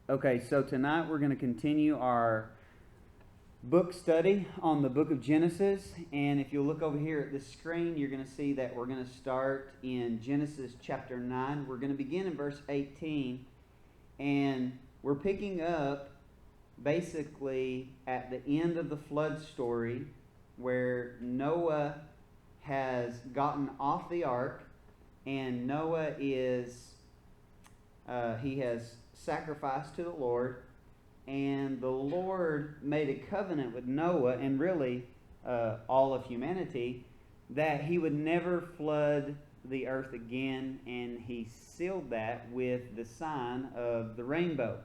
Okay, so tonight we're going to continue our book study on the book of Genesis. And if you look over here at the screen, you're going to see that we're going to start in Genesis chapter 9. We're going to begin in verse 18. And we're picking up basically at the end of the flood story where Noah has gotten off the ark, and Noah he has sacrificed to the Lord, and the Lord made a covenant with Noah and really all of humanity that he would never flood the earth again, and he sealed that with the sign of the rainbow.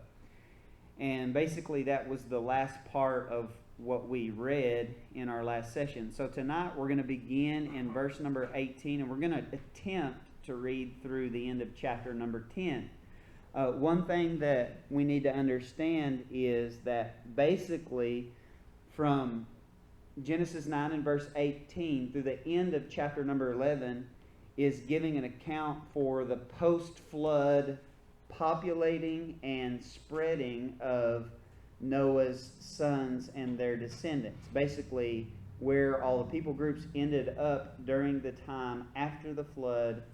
And basically that was the last part of what we read in our last session. So tonight we're going to begin in verse number 18, and we're going to attempt to read through the end of chapter number 10. One thing that we need to understand is that basically from Genesis 9 and verse 18 through the end of chapter number 11 is giving an account for the post-flood populating and spreading of Noah's sons and their descendants. Basically, where all the people groups ended up during the time after the flood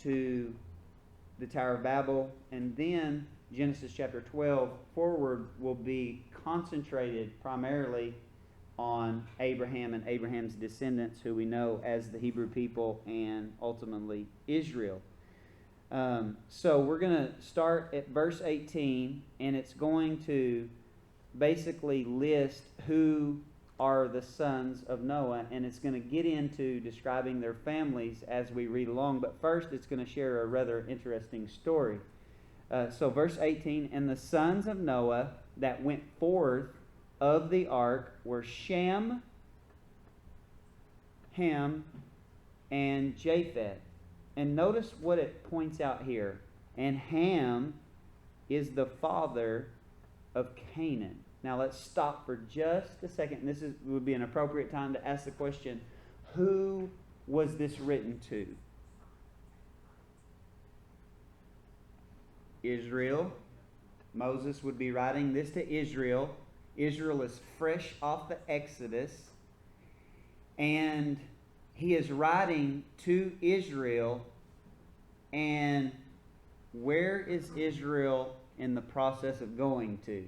to the Tower of Babel, and then Genesis chapter 12 forward will be concentrated primarily on Abraham and Abraham's descendants, who we know as the Hebrew people and ultimately Israel. So we're going to start at verse 18, and it's going to basically list who are the sons of Noah, and it's going to get into describing their families as we read along. But first, it's going to share a rather interesting story. So verse 18, and the sons of Noah that went forth of the ark were Shem, Ham, and Japheth. And notice what it points out here. And Ham is the father of Canaan. Now let's stop for just a second. This would be an appropriate time to ask the question, who was this written to? Israel. Moses would be writing this to Israel. Israel is fresh off the Exodus. And he is writing to Israel. And where is Israel in the process of going to?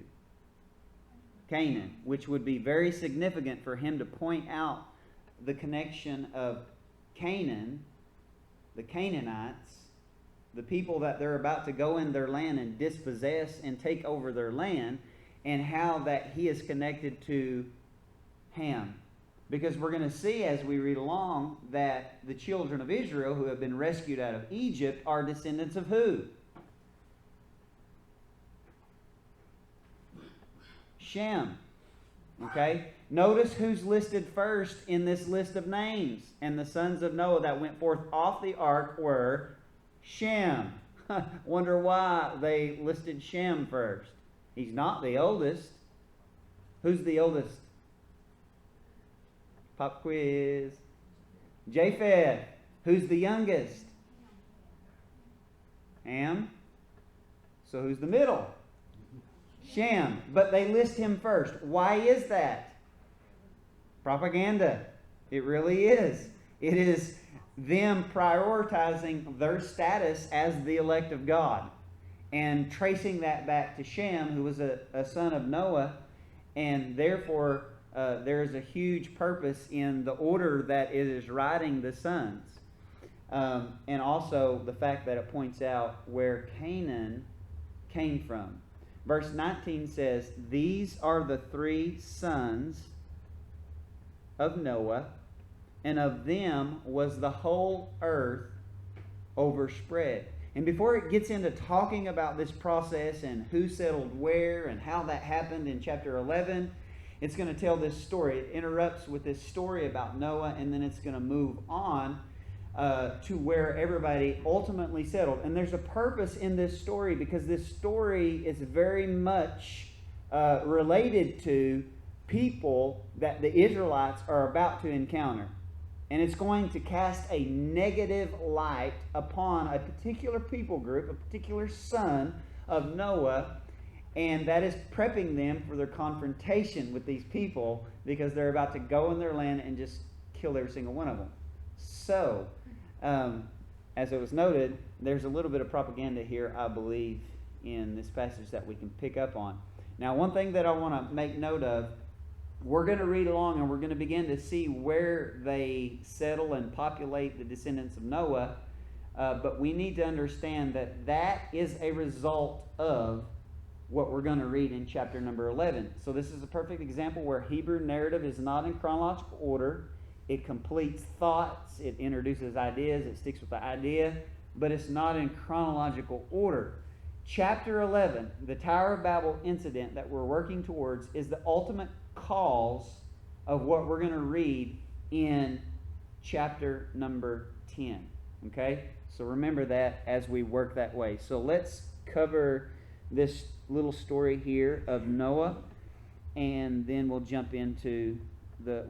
Canaan, which would be very significant for him to point out the connection of Canaan, the Canaanites, the people that they're about to go in their land and dispossess and take over their land, and how that he is connected to Ham. Because we're going to see as we read along that the children of Israel who have been rescued out of Egypt are descendants of who? Shem. Okay? Notice who's listed first in this list of names. And the sons of Noah that went forth off the ark were Shem. Wonder why they listed Shem first. He's not the oldest. Who's the oldest? Pop quiz. Japheth. Who's the youngest? Ham. So who's the middle? Shem. But they list him first. Why is that? Propaganda. It really is. It is them prioritizing their status as the elect of God and tracing that back to Shem, who was a son of Noah, and therefore there is a huge purpose in the order that it is writing the sons. And also the fact that it points out where Canaan came from. Verse 19 says, these are the three sons of Noah, and of them was the whole earth overspread. And before it gets into talking about this process and who settled where and how that happened in chapter 11, it's going to tell this story. It interrupts with this story about Noah, and then it's going to move on to where everybody ultimately settled. And there's a purpose in this story, because this story is very much related to people that the Israelites are about to encounter. And it's going to cast a negative light upon a particular people group, a particular son of Noah, and that is prepping them for their confrontation with these people because they're about to go in their land and just kill every single one of them. So, as it was noted, there's a little bit of propaganda here, I believe, in this passage that we can pick up on. Now, one thing that I want to make note of, we're going to read along and we're going to begin to see where they settle and populate the descendants of Noah, but we need to understand that that is a result of what we're going to read in chapter number 11. So this is a perfect example where Hebrew narrative is not in chronological order. It completes thoughts, it introduces ideas, it sticks with the idea, but it's not in chronological order. Chapter 11, the Tower of Babel incident that we're working towards, is the ultimate cause of what we're going to read in chapter number 10. Okay? So remember that as we work that way. So let's cover this little story here of Noah, and then we'll jump into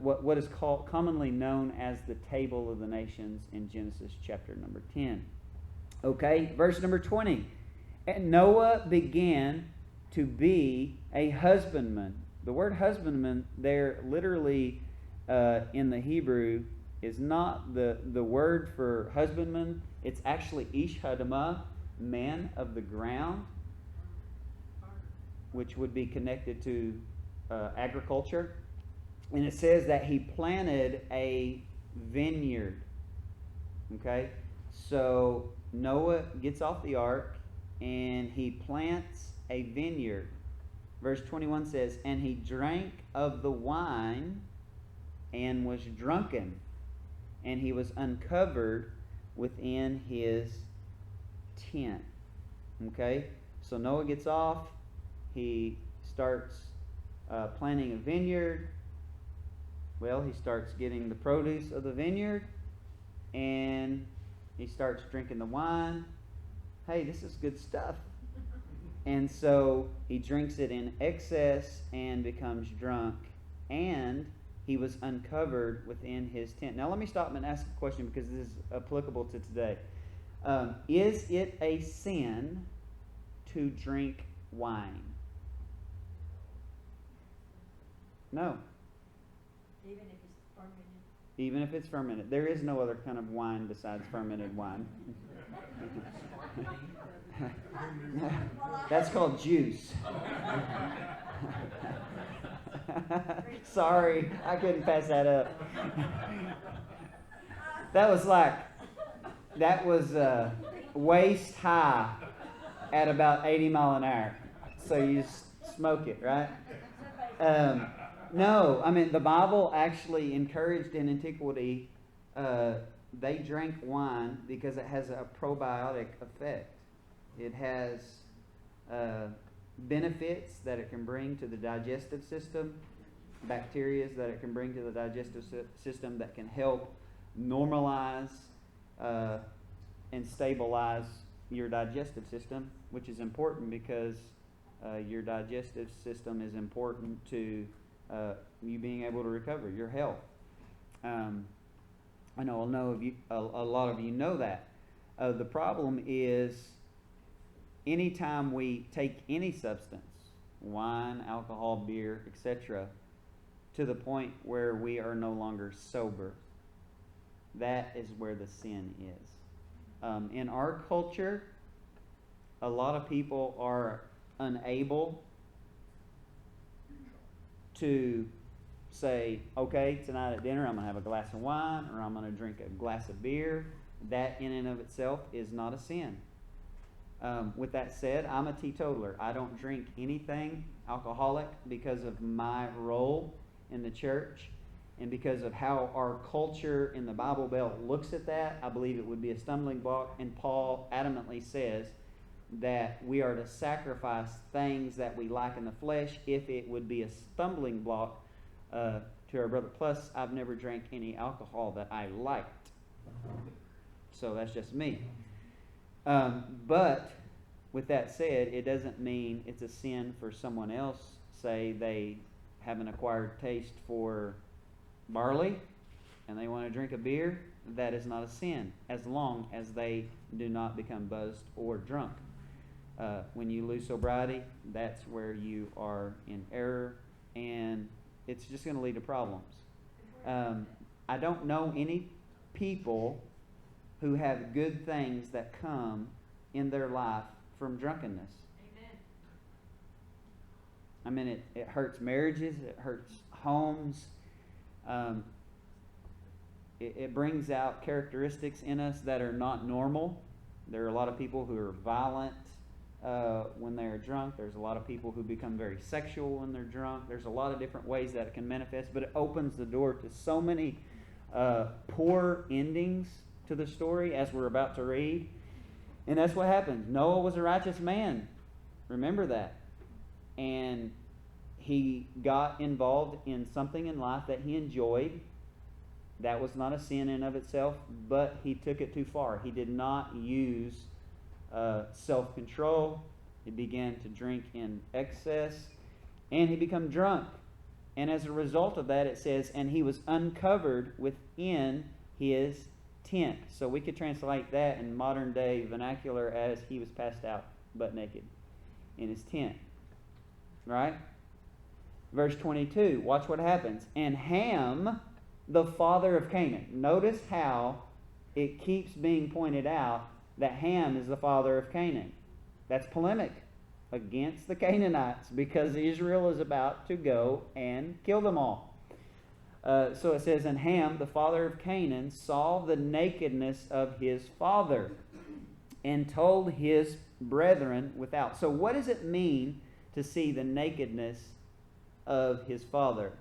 what is called commonly known as the Table of the Nations in Genesis chapter number 10. Okay, verse number 20. And Noah began to be a husbandman. The word husbandman there literally in the Hebrew is not the word for husbandman. It's actually ish hadamah, man of the ground, which would be connected to agriculture. And it says that he planted a vineyard. Okay? So Noah gets off the ark and he plants a vineyard. Verse 21 says, and he drank of the wine and was drunken, and he was uncovered within his tent. Okay? So Noah gets off. He starts planting a vineyard. Well, he starts getting the produce of the vineyard, and he starts drinking the wine. Hey, this is good stuff. And so he drinks it in excess and becomes drunk, and he was uncovered within his tent. Now let me stop and ask a question because this is applicable to today. Is it a sin to drink wine? No. Even if it's fermented. Even if it's fermented. There is no other kind of wine besides fermented wine. That's called juice. Sorry, I couldn't pass that up. That was waist high at about 80 miles an hour. So you smoke it, right? No, I mean, the Bible actually encouraged in antiquity, they drank wine because it has a probiotic effect. It has benefits that it can bring to the digestive system, bacteria that it can bring to the digestive system that can help normalize and stabilize your digestive system, which is important because your digestive system is important to you being able to recover, your health. I know a lot of you know that. The problem is anytime we take any substance, wine, alcohol, beer, etc., to the point where we are no longer sober, that is where the sin is. In our culture, a lot of people are unable to say, okay, tonight at dinner I'm going to have a glass of wine or I'm going to drink a glass of beer. That in and of itself is not a sin. With that said, I'm a teetotaler. I don't drink anything alcoholic because of my role in the church and because of how our culture in the Bible Belt looks at that. I believe it would be a stumbling block, and Paul adamantly says that we are to sacrifice things that we like in the flesh if it would be a stumbling block to our brother. Plus, I've never drank any alcohol that I liked. So that's just me. But with that said, it doesn't mean it's a sin for someone else. Say they have an acquired taste for barley and they want to drink a beer. That is not a sin as long as they do not become buzzed or drunk. When you lose sobriety, that's where you are in error, and it's just going to lead to problems. I don't know any people who have good things that come in their life from drunkenness. Amen. I mean, it hurts marriages, it hurts homes. It brings out characteristics in us that are not normal. There are a lot of people who are violent when they're drunk. There's a lot of people who become very sexual when they're drunk. There's a lot of different ways that it can manifest, but it opens the door to so many poor endings to the story as we're about to read. And that's what happens. Noah was a righteous man. Remember that. And he got involved in something in life that he enjoyed. That was not a sin in of itself, but he took it too far. He did not use self-control. He began to drink in excess, and he became drunk. And as a result of that, it says, and he was uncovered within his tent. So we could translate that in modern day vernacular as he was passed out butt naked in his tent. Right? Verse 22, watch what happens. And Ham, the father of Canaan. Notice how it keeps being pointed out that Ham is the father of Canaan. That's polemic against the Canaanites because Israel is about to go and kill them all. So it says, and Ham, the father of Canaan, saw the nakedness of his father and told his brethren without. So what does it mean to see the nakedness of his father?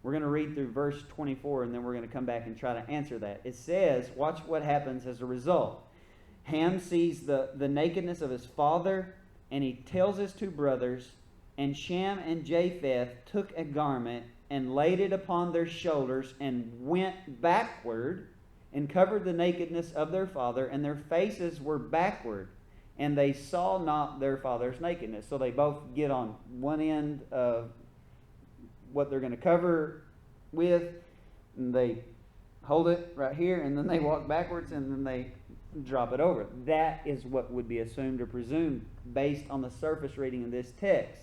We're going to read through verse 24 and then we're going to come back and try to answer that. It says, watch what happens as a result. Ham sees the nakedness of his father, and he tells his two brothers, and Shem and Japheth took a garment and laid it upon their shoulders and went backward and covered the nakedness of their father, and their faces were backward, and they saw not their father's nakedness. So they both get on one end of what they're going to cover with, and they hold it right here, and then they walk backwards, and then they drop it over. That is what would be assumed or presumed based on the surface reading of this text.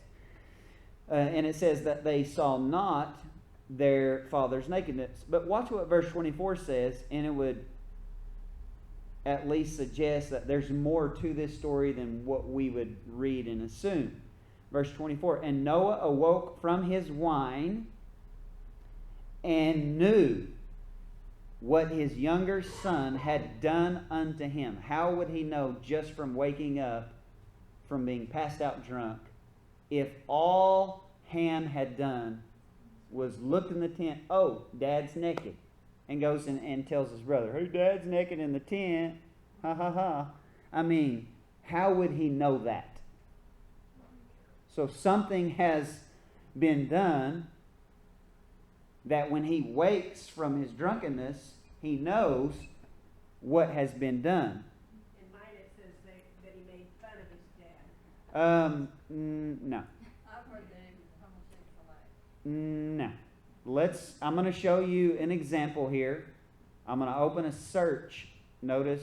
And it says that they saw not their father's nakedness. But watch what verse 24 says, and it would at least suggest that there's more to this story than what we would read and assume. Verse 24, and Noah awoke from his wine and knew what his younger son had done unto him. How would he know just from waking up from being passed out drunk if all Ham had done was looked in the tent, oh, Dad's naked, and goes and tells his brother, hey, Dad's naked in the tent, ha ha ha. I mean, how would he know that? So something has been done that when he wakes from his drunkenness, he knows what has been done. In mine it says that he made fun of his dad. No. I've heard that he was homosexual. No. I'm going to show you an example here. I'm going to open a search. Notice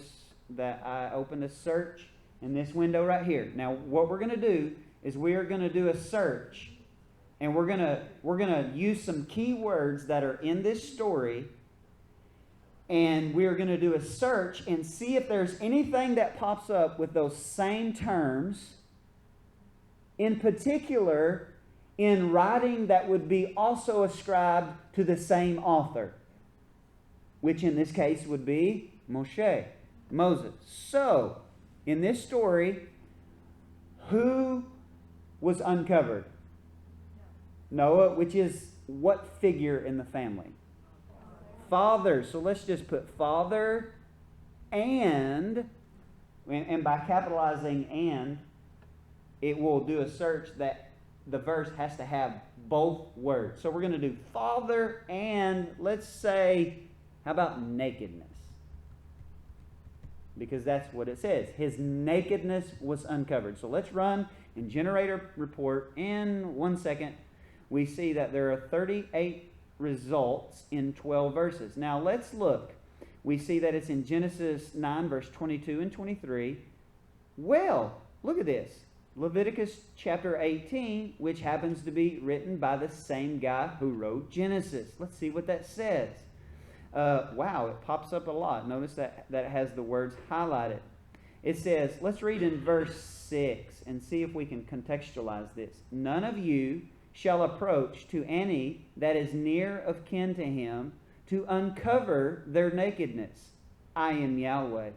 that I opened a search in this window right here. Now, what we're going to do is we are going to do a search, and we're going to use some key words that are in this story, and we are going to do a search and see if there's anything that pops up with those same terms, in particular in writing that would be also ascribed to the same author, which in this case would be Moses. So, in this story, who was uncovered? Noah, which is what figure in the family? Father. So let's just put father and by capitalizing and, it will do a search that the verse has to have both words. So we're going to do father and, let's say, how about nakedness? Because that's what it says. His nakedness was uncovered. So let's run and generate a report. In 1 second, we see that there are 38 results in 12 verses. Now let's look. We see that it's in Genesis 9, verse 22 and 23. Well, look at this. Leviticus chapter 18, which happens to be written by the same guy who wrote Genesis. Let's see what that says. Wow, it pops up a lot. Notice that it has the words highlighted. It says, let's read in verse 6 and see if we can contextualize this. None of you shall approach to any that is near of kin to him to uncover their nakedness. I am Yahweh.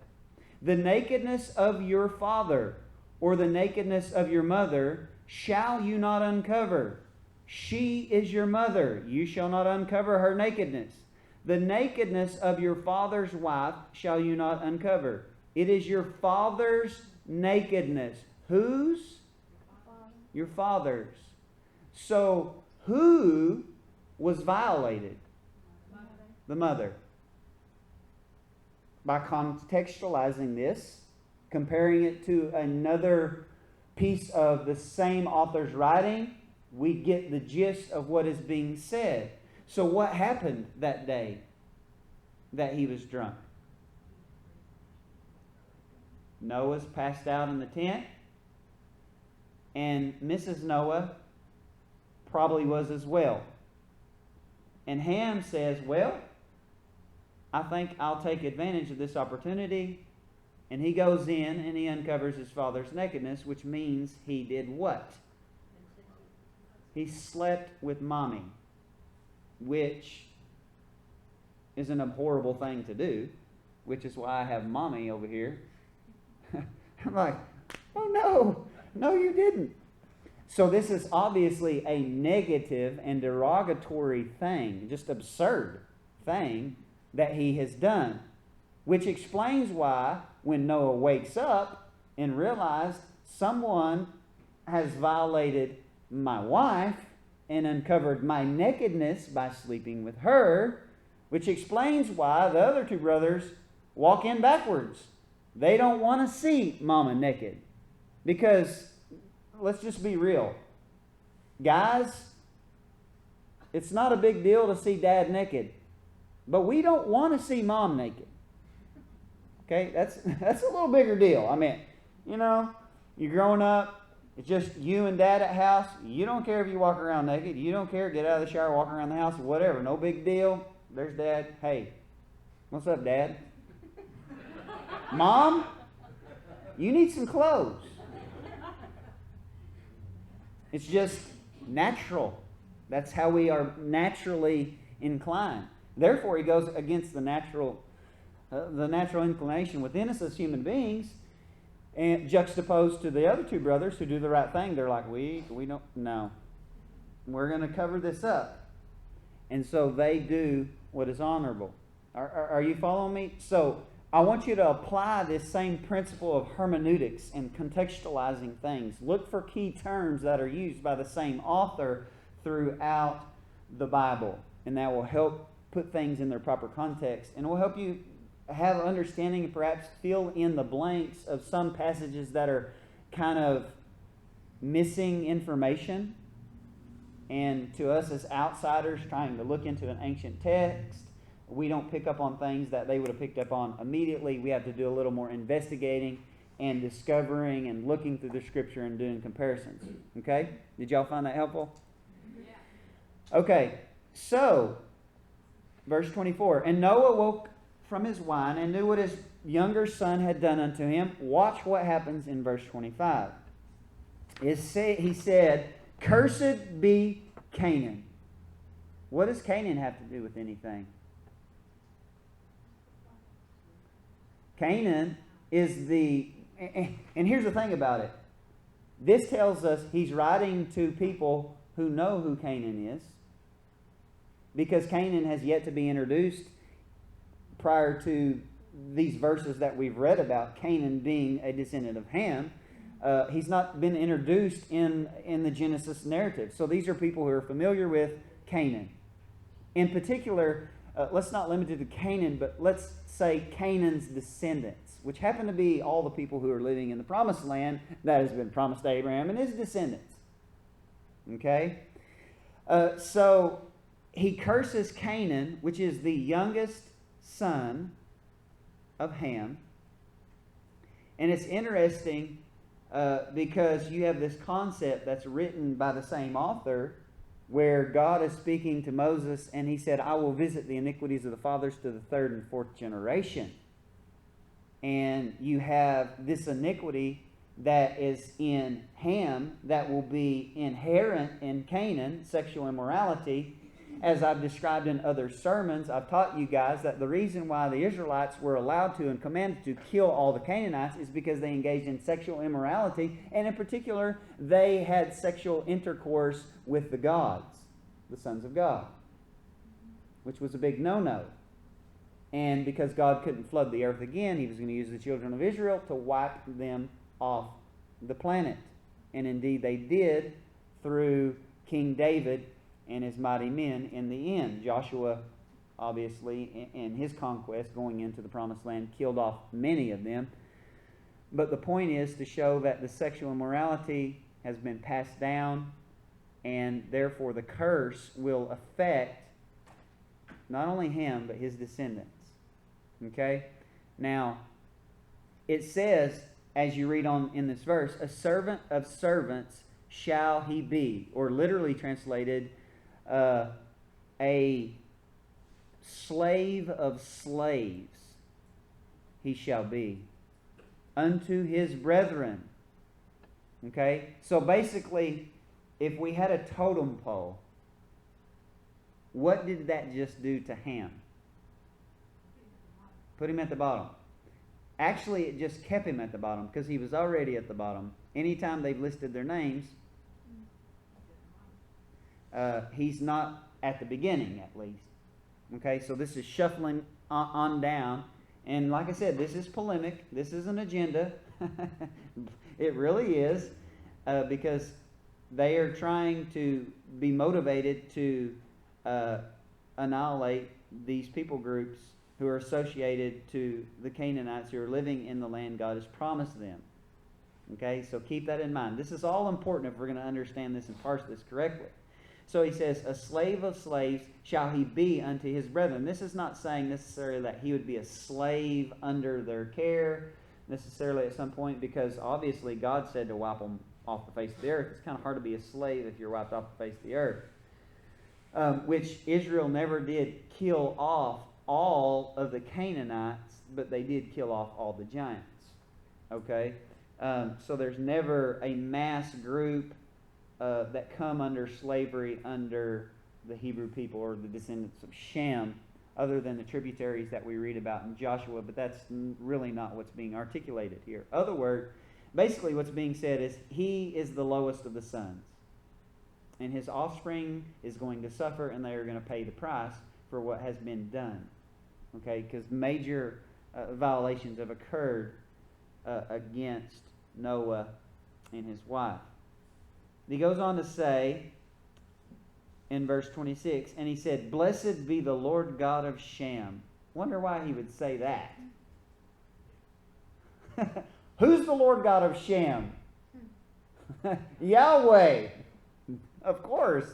The nakedness of your father or the nakedness of your mother shall you not uncover. She is your mother. You shall not uncover her nakedness. The nakedness of your father's wife shall you not uncover. It is your father's nakedness. Whose? Your father's. So, who was violated? The mother. By contextualizing this, comparing it to another piece of the same author's writing, we get the gist of what is being said. So what happened that day that he was drunk? Noah's passed out in the tent, and Mrs. Noah probably was as well. And Ham says, well, I think I'll take advantage of this opportunity. And he goes in and he uncovers his father's nakedness, which means he did what? He slept with mommy, which is an abhorrible thing to do, which is why I have mommy over here. I'm like, oh no, you didn't. So this is obviously a negative and derogatory thing, just absurd thing that he has done, which explains why when Noah wakes up and realizes someone has violated my wife and uncovered my nakedness by sleeping with her, which explains why the other two brothers walk in backwards. They don't want to see mama naked. Because, let's just be real. Guys, it's not a big deal to see dad naked. But we don't want to see mom naked. Okay, that's a little bigger deal. I mean, you're growing up, it's just you and dad at house. You don't care if you walk around naked. You don't care, get out of the shower, walk around the house, whatever. No big deal. There's dad. Hey, what's up, dad? Mom, you need some clothes. It's just natural. That's how we are naturally inclined. Therefore, he goes against the natural inclination within us as human beings, and juxtaposed to the other two brothers who do the right thing. They're like, we don't, no. We're going to cover this up. And so they do what is honorable. Are you following me? So I want you to apply this same principle of hermeneutics and contextualizing things. Look for key terms that are used by the same author throughout the Bible, and that will help put things in their proper context, and will help you have understanding and perhaps fill in the blanks of some passages that are kind of missing information. And to us as outsiders trying to look into an ancient text, we don't pick up on things that they would have picked up on immediately. We have to do a little more investigating and discovering and looking through the scripture and doing comparisons. Okay? Did y'all find that helpful? Yeah. Okay, so verse 24. And Noah woke from his wine and knew what his younger son had done unto him. Watch what happens in verse 25. He said, "Cursed be Canaan." What does Canaan have to do with anything? Canaan is and here's the thing about it. This tells us he's writing to people who know who Canaan is, because Canaan has yet to be introduced prior to these verses that we've read about Canaan being a descendant of Ham. He's not been introduced in the Genesis narrative. So these are people who are familiar with Canaan. In particular, let's not limit it to Canaan, but let's say Canaan's descendants, which happen to be all the people who are living in the promised land that has been promised to Abraham and his descendants. Okay? So he curses Canaan, which is the youngest son of Ham. And it's interesting because you have this concept that's written by the same author where God is speaking to Moses and he said, I will visit the iniquities of the fathers to the third and fourth generation. And you have this iniquity that is in Ham that will be inherent in Canaan, sexual immorality. As I've described in other sermons, I've taught you guys that the reason why the Israelites were allowed to and commanded to kill all the Canaanites is because they engaged in sexual immorality, and in particular, they had sexual intercourse with the gods, the sons of God, which was a big no-no. And because God couldn't flood the earth again, he was going to use the children of Israel to wipe them off the planet. And indeed they did through King David and his mighty men in the end. Joshua, obviously, in his conquest going into the promised land, killed off many of them. But the point is to show that the sexual immorality has been passed down, and therefore the curse will affect not only him, but his descendants. Okay? Now, it says, as you read on in this verse, a servant of servants shall he be, or literally translated, a slave of slaves he shall be unto his brethren. Okay? So basically, if we had a totem pole, what did that just do to Ham? Put him at the bottom. Actually, it just kept him at the bottom because he was already at the bottom. Anytime they've listed their names, he's not at the beginning, at least. Okay, so this is shuffling on down. And like I said, this is polemic. This is an agenda. It really is. Because they are trying to be motivated to annihilate these people groups who are associated to the Canaanites who are living in the land God has promised them. Okay, so keep that in mind. This is all important if we're going to understand this and parse this correctly. So he says, a slave of slaves shall he be unto his brethren. This is not saying necessarily that he would be a slave under their care necessarily at some point, because obviously God said to wipe them off the face of the earth. It's kind of hard to be a slave if you're wiped off the face of the earth. Which Israel never did kill off all of the Canaanites, but they did kill off all the giants. Okay? So there's never a mass group that come under slavery under the Hebrew people or the descendants of Shem, other than the tributaries that we read about in Joshua, but that's really not what's being articulated here. Other word, basically what's being said is he is the lowest of the sons, and his offspring is going to suffer, and they are going to pay the price for what has been done. Okay, because major violations have occurred against Noah and his wife. He goes on to say in verse 26, and he said, blessed be the Lord God of Shem. Wonder why he would say that. Who's the Lord God of Shem? Yahweh. Of course.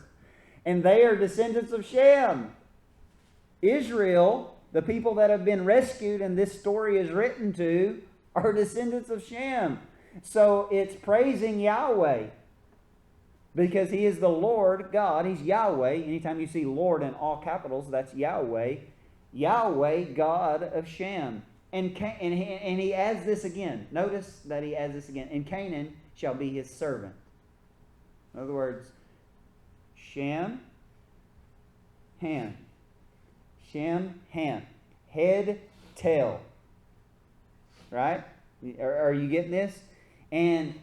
And they are descendants of Shem. Israel, the people that have been rescued and this story is written to, are descendants of Shem. So it's praising Yahweh, because he is the Lord God. He's Yahweh. Anytime you see Lord in all capitals, that's Yahweh. Yahweh, God of Shem. And he adds this again. Notice that he adds this again. And Canaan shall be his servant. In other words, Shem, Ham. Shem, Ham. Head, tail. Right? Are you getting this? And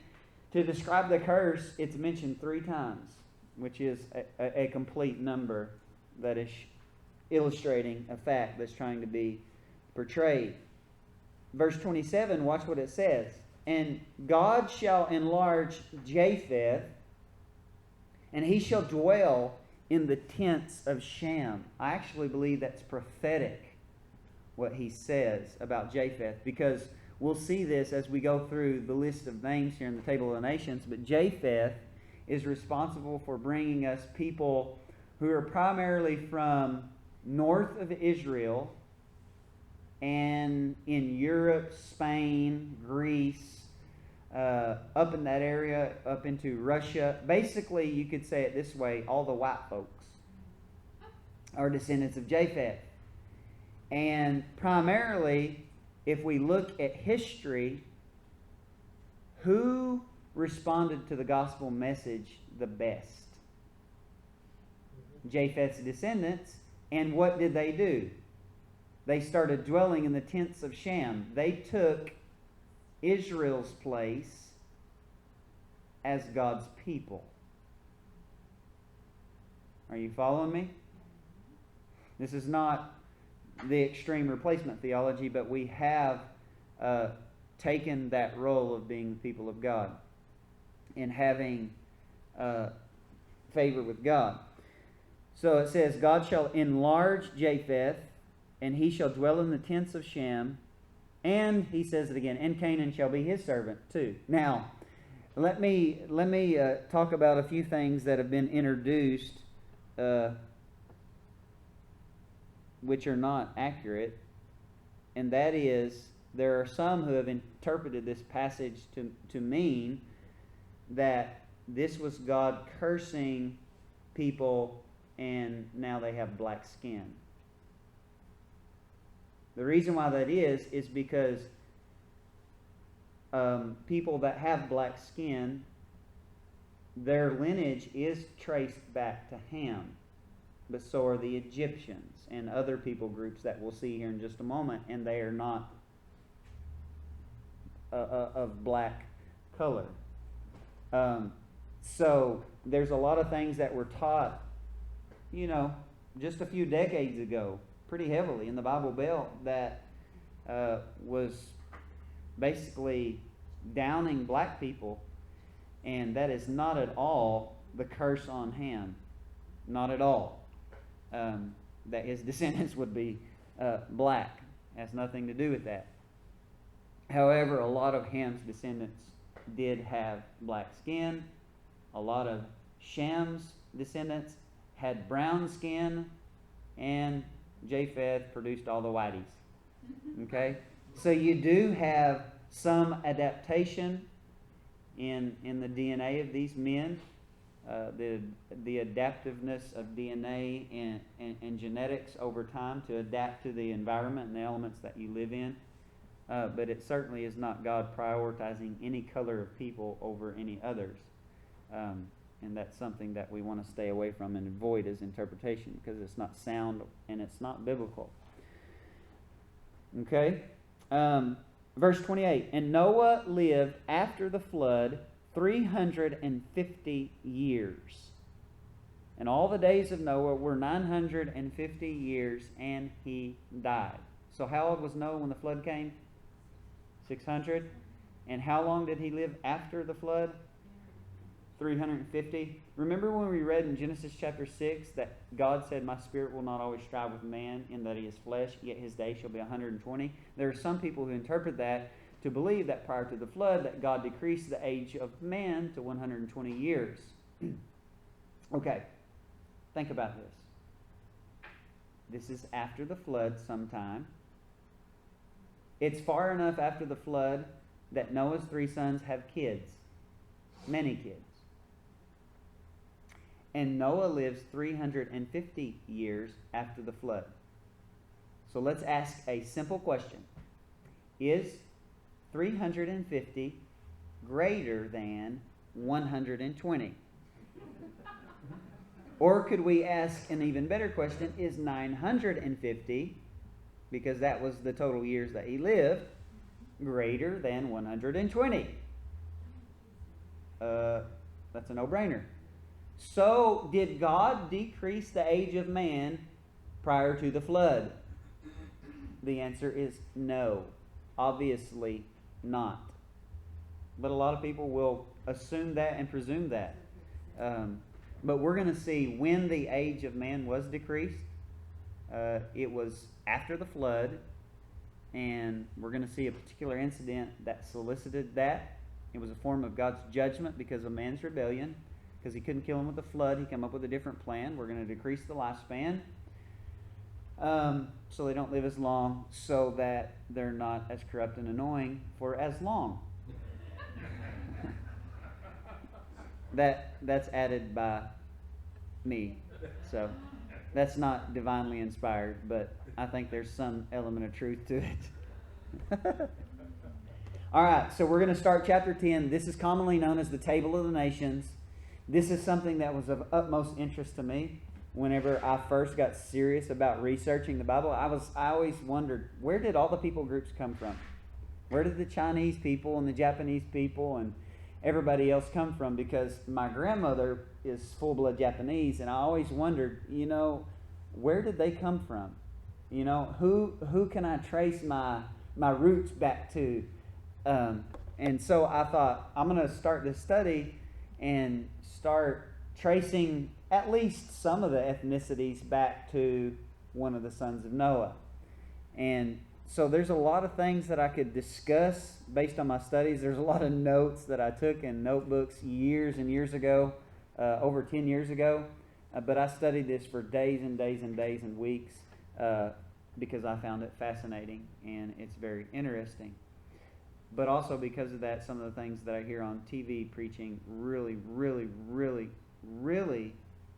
to describe the curse, it's mentioned 3 times, which is a complete number that is illustrating a fact that's trying to be portrayed. Verse 27, watch what it says. And God shall enlarge Japheth, and he shall dwell in the tents of Shem. I actually believe that's prophetic, what he says about Japheth, because we'll see this as we go through the list of names here in the Table of the Nations. But Japheth is responsible for bringing us people who are primarily from north of Israel and in Europe, Spain, Greece, up in that area, up into Russia. Basically, you could say it this way, all the white folks are descendants of Japheth. And primarily, if we look at history, who responded to the gospel message the best? Japheth's descendants. And what did they do? They started dwelling in the tents of Shem. They took Israel's place as God's people. Are you following me? This is not the extreme replacement theology, but we have taken that role of being the people of God and having favor with God. So it says, God shall enlarge Japheth, and he shall dwell in the tents of Shem. And he says it again, and Canaan shall be his servant too. Now, let me talk about a few things that have been introduced, which are not accurate. And that is, there are some who have interpreted this passage to mean that this was God cursing people and now they have black skin. The reason why that is because people that have black skin, their lineage is traced back to Ham. But so are the Egyptians and other people groups that we'll see here in just a moment, and they are not of black color. So there's a lot of things that were taught, just a few decades ago, pretty heavily in the Bible Belt, that was basically downing black people, and that is not at all the curse on Ham. Not at all. That his descendants would be black. Has nothing to do with that. However, a lot of Ham's descendants did have black skin. A lot of Sham's descendants had brown skin, and Japheth produced all the whiteys. Okay? So you do have some adaptation in the DNA of these men. The adaptiveness of DNA and genetics over time to adapt to the environment and the elements that you live in. But it certainly is not God prioritizing any color of people over any others. And that's something that we want to stay away from and avoid as interpretation, because it's not sound and it's not biblical. Okay? Verse 28, and Noah lived after the flood 350 years. And all the days of Noah were 950 years, and he died. So how old was Noah when the flood came? 600. And how long did he live after the flood? 350. Remember when we read in Genesis chapter 6 that God said, my spirit will not always strive with man, in that he is flesh, yet his day shall be 120. There are some people who interpret that to believe that prior to the flood that God decreased the age of man to 120 years. Okay, think about this. This is after the flood sometime. It's far enough after the flood that Noah's 3 sons have kids. Many kids. And Noah lives 350 years after the flood. So let's ask a simple question. Is 350 greater than 120? Or could we ask an even better question, is 950, because that was the total years that he lived, greater than 120? That's a no-brainer. So, did God decrease the age of man prior to the flood? The answer is no. Obviously not. But a lot of people will assume that and presume that. But we're going to see when the age of man was decreased. It was after the flood. And we're going to see a particular incident that solicited that. It was a form of God's judgment because of man's rebellion. Because he couldn't kill him with the flood, he came up with a different plan. We're going to decrease the lifespan so they don't live as long, so that they're not as corrupt and annoying for as long. That's added by me. So that's not divinely inspired, but I think there's some element of truth to it. All right, so we're going to start chapter 10. This is commonly known as the Table of the Nations. This is something that was of utmost interest to me whenever I first got serious about researching the Bible. I always wondered, where did all the people groups come from? Where did the Chinese people and the Japanese people and everybody else come from? Because my grandmother is full-blood Japanese, and I always wondered, where did they come from? Who can I trace my roots back to? And so I thought, I'm going to start this study and start tracing at least some of the ethnicities back to one of the sons of Noah. And so there's a lot of things that I could discuss based on my studies. There's a lot of notes that I took in notebooks years and years ago, over 10 years ago. But I studied this for days and days and days and weeks because I found it fascinating and it's very interesting. But also because of that, some of the things that I hear on TV preaching really, really, really, really,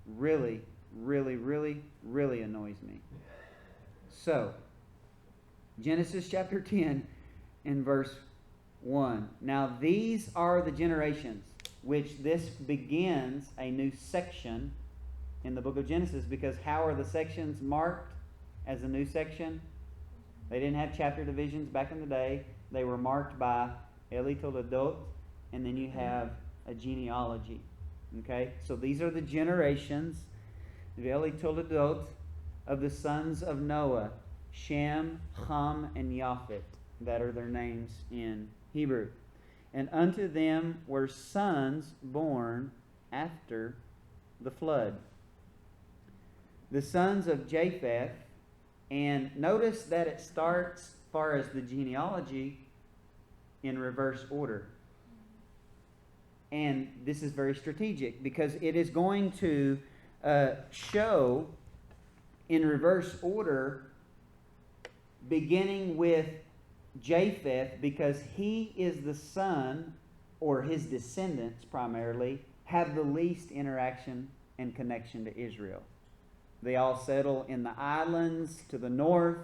really, really, really, really annoys me. So, Genesis chapter 10 and verse 1. Now these are the generations which this begins a new section in the book of Genesis, because how are the sections marked as a new section? They didn't have chapter divisions back in the day. They were marked by Eli Toledot, and then you have a genealogy. Okay? So these are the generations of Eli Toledot of the sons of Noah, Shem, Ham, and Japheth. That are their names in Hebrew. And unto them were sons born after the flood. The sons of Japheth, and notice that it starts, as far as the genealogy, in reverse order. And this is very strategic because it is going to show in reverse order, beginning with Japheth, because he is the son, or his descendants primarily, have the least interaction and connection to Israel. They all settle in the islands to the north,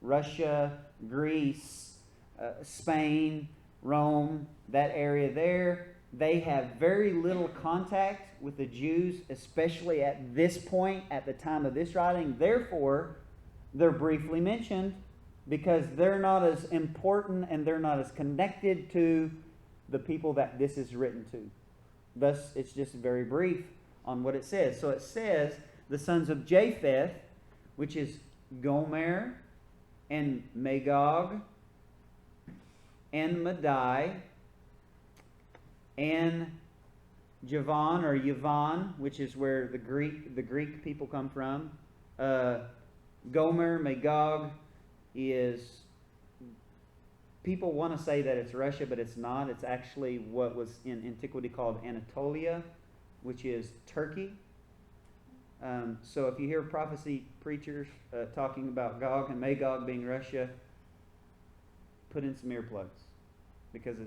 Russia, Greece, Spain, Rome, that area there. They have very little contact with the Jews, especially at this point, at the time of this writing. Therefore, they're briefly mentioned because they're not as important and they're not as connected to the people that this is written to. Thus, it's just very brief on what it says. So it says, the sons of Japheth, which is Gomer and Magog and Madai and Javan or Yavan, which is where the Greek people come from. Gomer, Magog is, people want to say that it's Russia, but it's not. It's actually what was in antiquity called Anatolia, which is Turkey. So if you hear prophecy preachers talking about Gog and Magog being Russia, put in some earplugs because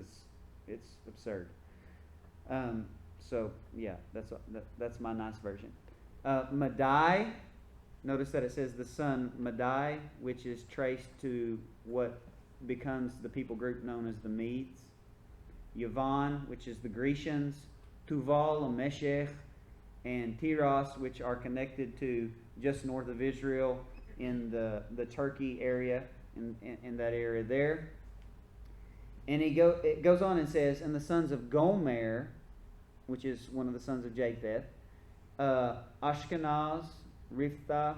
it's absurd. So yeah, that's my nice version. Madai, notice that it says the son Madai, which is traced to what becomes the people group known as the Medes. Yavan, which is the Grecians. Tuval, Meshech, and Tiras, which are connected to just north of Israel in the Turkey area, in that area there. And it goes on and says, and the sons of Gomer, which is one of the sons of Japheth, Ashkenaz, Riphtah,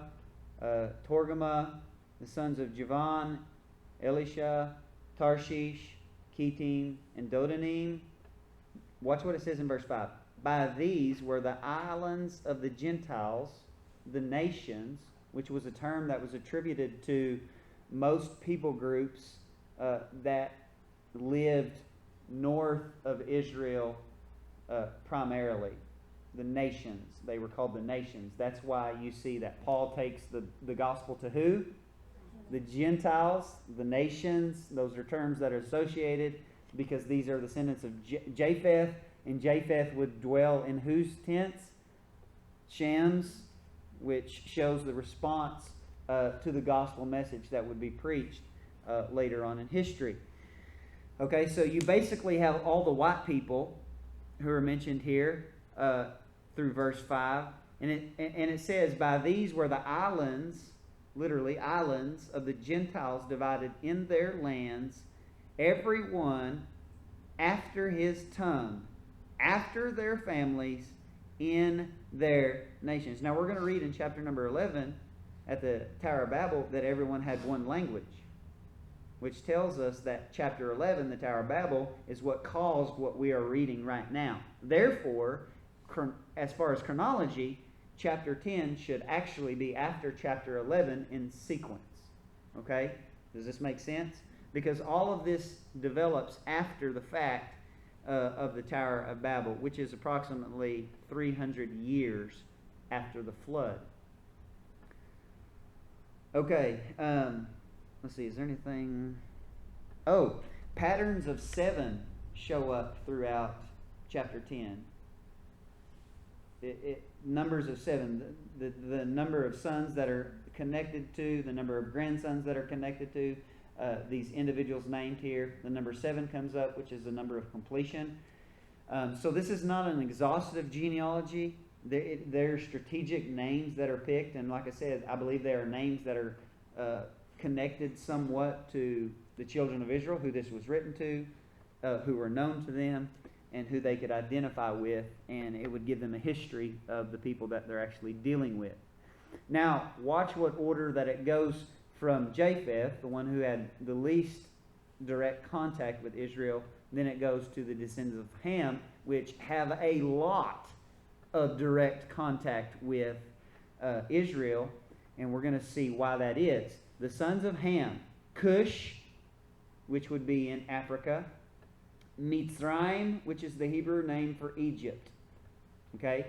Torgama, the sons of Javan, Elisha, Tarshish, Kittim, and Dodanim. Watch what it says in verse 5. By these were the islands of the Gentiles, the nations, which was a term that was attributed to most people groups that lived north of Israel primarily. The nations. They were called the nations. That's why you see that Paul takes the gospel to who? The Gentiles, the nations. Those are terms that are associated because these are descendants of Japheth, And Japheth would dwell in whose tents? Shem's, which shows the response to the gospel message that would be preached later on in history. Okay, so you basically have all the white people who are mentioned here through verse 5. And it says, by these were the islands, literally islands, of the Gentiles divided in their lands, every one after his tongue, after their families, in their nations. Now we're going to read in chapter number 11 at the Tower of Babel that everyone had one language, which tells us that chapter 11, the Tower of Babel, is what caused what we are reading right now. Therefore, as far as chronology, chapter 10 should actually be after chapter 11 in sequence. Okay? Does this make sense? Because all of this develops after the fact of the Tower of Babel, which is approximately 300 years after the flood. Okay, let's see, is there anything? Oh, patterns of 7 show up throughout chapter 10. Numbers of 7, the number of sons that are connected to, the number of grandsons that are connected to, these individuals named here. The number 7 comes up, which is the number of completion. So this is not an exhaustive genealogy. There are strategic names that are picked, and like I said, I believe there are names that are connected somewhat to the children of Israel, who this was written to, who were known to them, and who they could identify with, and it would give them a history of the people that they're actually dealing with. Now, watch what order that it goes from Japheth, the one who had the least direct contact with Israel. Then it goes to the descendants of Ham, which have a lot of direct contact with Israel, and we're going to see why that is. The sons of Ham: Cush, which would be in Africa; Mitzrayim, which is the Hebrew name for Egypt. Okay?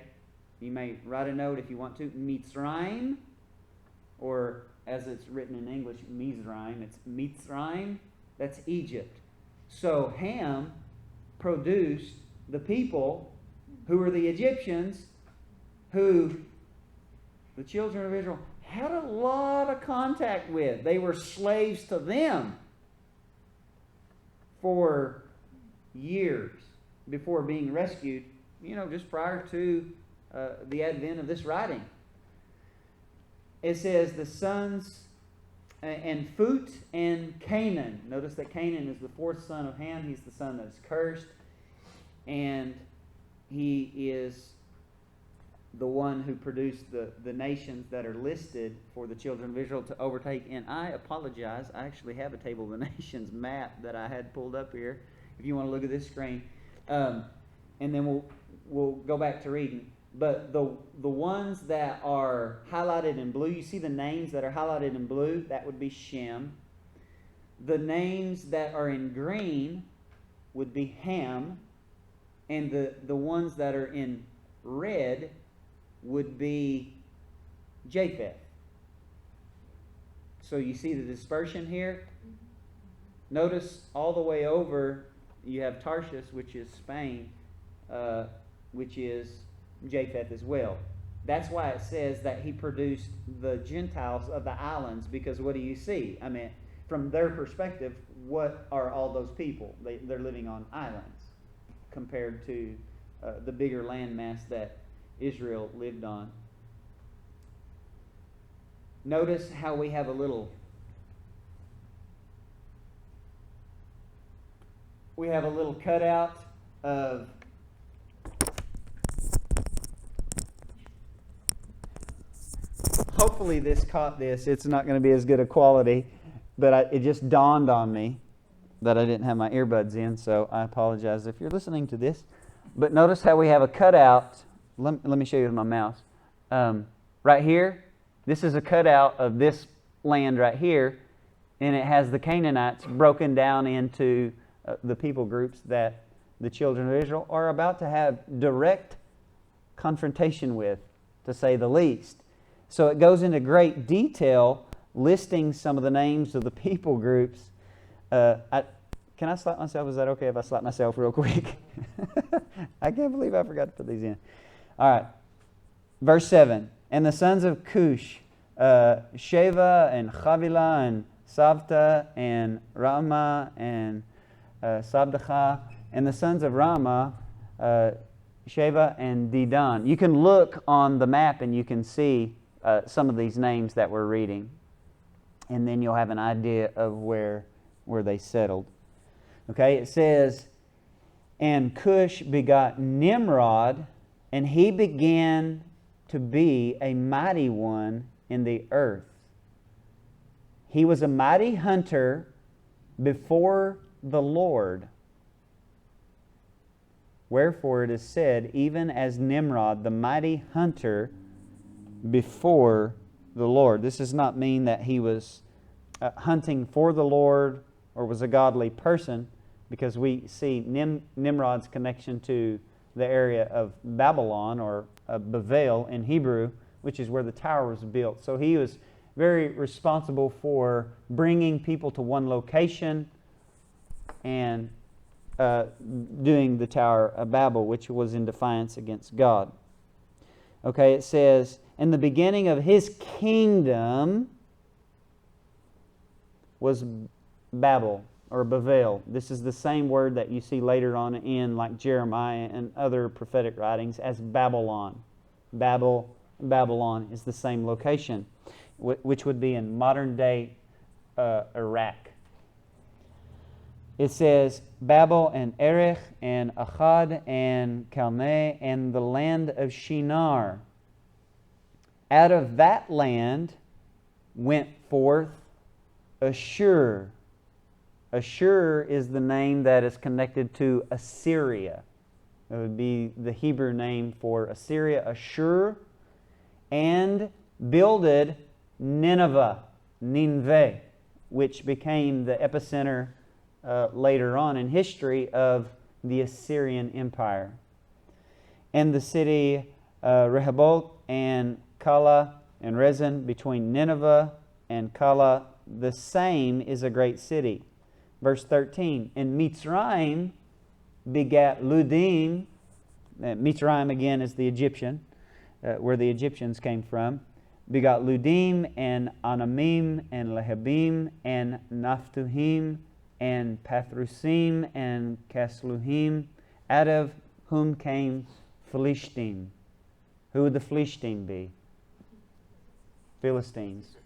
You may write a note if you want to. Mitzrayim, or as it's written in English, Mizraim. It's Mitzrayim. That's Egypt. So Ham produced the people who were the Egyptians, who the children of Israel had a lot of contact with. They were slaves to them for years before being rescued, just prior to the advent of this writing. It says the sons and Phut and Canaan. Notice that Canaan is the fourth son of Ham. He's the son that is cursed. And he is the one who produced the nations that are listed for the children of Israel to overtake. And I apologize, I actually have a Table of the Nations map that I had pulled up here, if you want to look at this screen. And then we'll go back to reading. But the ones that are highlighted in blue, you see the names that are highlighted in blue, that would be Shem. The names that are in green would be Ham. And the ones that are in red would be Japheth. So you see the dispersion here. Notice all the way over you have Tarshish, which is Spain, which is Japheth as well. That's why it says that he produced the Gentiles of the islands, because what do you see? I mean, from their perspective, what are all those people? They're living on islands compared to the bigger landmass that Israel lived on. Notice how we have a little cutout of hopefully this caught this. It's not going to be as good a quality, but it just dawned on me that I didn't have my earbuds in, so I apologize if you're listening to this. But notice how we have a cutout. Let me show you with my mouse. Right here, this is a cutout of this land right here, and it has the Canaanites broken down into the people groups that the children of Israel are about to have direct confrontation with, to say the least. So it goes into great detail listing some of the names of the people groups. I Can I slap myself? Is that okay if I slap myself real quick? I can't believe I forgot to put these in. All right. Verse 7. And the sons of Cush, Sheva and Chavila and Savta and Rama and Sabdacha. And the sons of Rama, Sheva and Dedan. You can look on the map and you can see some of these names that we're reading. And then you'll have an idea of where they settled. Okay, it says, and Cush begot Nimrod, and he began to be a mighty one in the earth. He was a mighty hunter before the Lord. Wherefore it is said, even as Nimrod, the mighty hunter before the Lord. This does not mean that he was hunting for the Lord or was a godly person, because we see Nimrod's connection to the area of Babylon or Bavel in Hebrew, which is where the tower was built. So he was very responsible for bringing people to one location and doing the Tower of Babel, which was in defiance against God. Okay, it says, in the beginning of his kingdom was Babel, or Bavel. This is the same word that you see later on in like Jeremiah and other prophetic writings as Babylon. Babylon is the same location, which would be in modern day Iraq. It says Babel and Erech and Akkad and Calneh and the land of Shinar. Out of that land went forth Ashur. Ashur is the name that is connected to Assyria. It would be the Hebrew name for Assyria, Ashur, and builded Nineveh, which became the epicenter later on in history of the Assyrian Empire. And the city Rehoboth and Kala and Rezin between Nineveh and Kala, the same is a great city. Verse 13, and Mitzrayim begat Ludim. Mitzrayim again is the Egyptian, where the Egyptians came from. Begot Ludim and Anamim and Lehabim and Naphtuhim and Pathrusim and Casluhim, out of whom came Philistine. Who would the Philistine be? Philistines.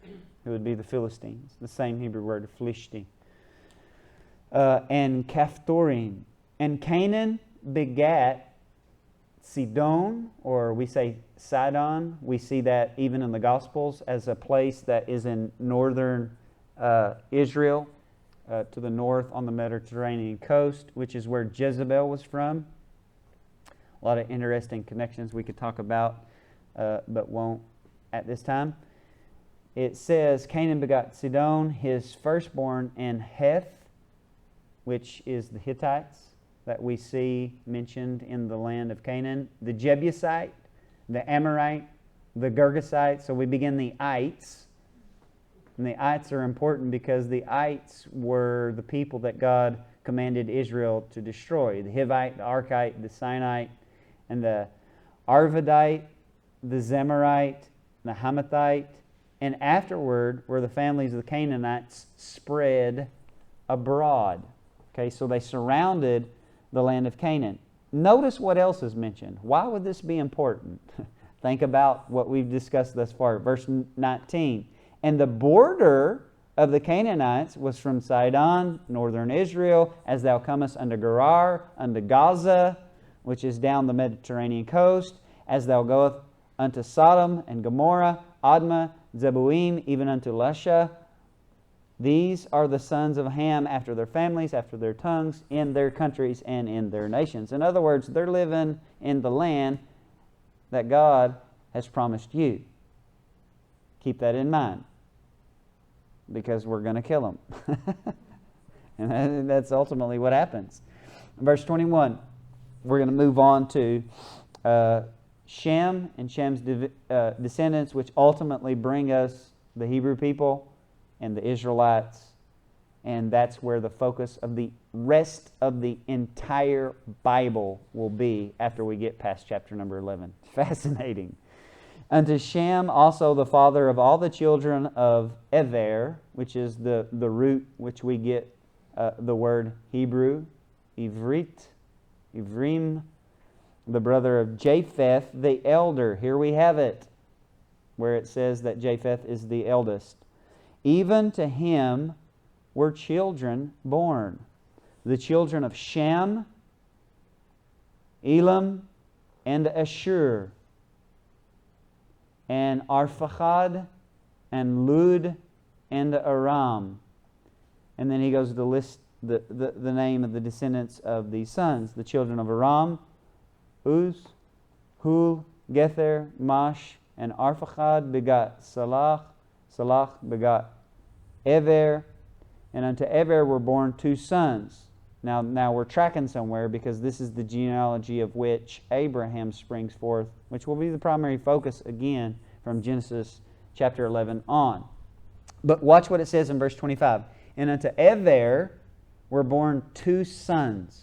Who would be the Philistines? The same Hebrew word, Philistine. And Caphtorim. And Canaan begat Sidon, or we say Sidon. We see that even in the Gospels as a place that is in northern Israel, to the north on the Mediterranean coast, which is where Jezebel was from. A lot of interesting connections we could talk about, but won't at this time. It says, Canaan begot Sidon, his firstborn, and Heth, which is the Hittites that we see mentioned in the land of Canaan, the Jebusite, the Amorite, the Girgasite. So we begin the Ites. And the Ites are important because the Ites were the people that God commanded Israel to destroy. The Hivite, the Archite, the Sinite, and the Arvadite, the Zemarite, the Hamathite. And afterward were the families of the Canaanites spread abroad. Okay, so they surrounded the land of Canaan. Notice what else is mentioned. Why would this be important? Think about what we've discussed thus far. Verse 19. And the border of the Canaanites was from Sidon, northern Israel, as thou comest unto Gerar, unto Gaza, which is down the Mediterranean coast, as thou goest unto Sodom and Gomorrah, Admah, Zeboim, even unto Lasha. These are the sons of Ham after their families, after their tongues, in their countries and in their nations. In other words, they're living in the land that God has promised you. Keep that in mind, because we're going to kill them. And that's ultimately what happens. Verse 21, we're going to move on to Shem and Shem's descendants, which ultimately bring us the Hebrew people and the Israelites And that's where the focus of the rest of the entire Bible will be after we get past chapter number 11. Fascinating. Unto Shem also the father of all the children of Ever, which is the root which we get the word Hebrew, Ivrit, Ivrim, the brother of Japheth, the elder. Here we have it, where it says that Japheth is the eldest. Even to him were children born. The children of Shem, Elam, and Ashur, and Arphaxad, and Lud, and Aram. And then he goes to list the name of the descendants of these sons. The children of Aram, Uz, Hul, Gether, Mash, and Arphaxad begot Salah. Salah begot Ever. And unto Eber were born 2 sons. Now we're tracking somewhere, because this is the genealogy of which Abraham springs forth, which will be the primary focus again from Genesis chapter 11 on. But watch what it says in verse 25. And unto Eber were born 2 sons.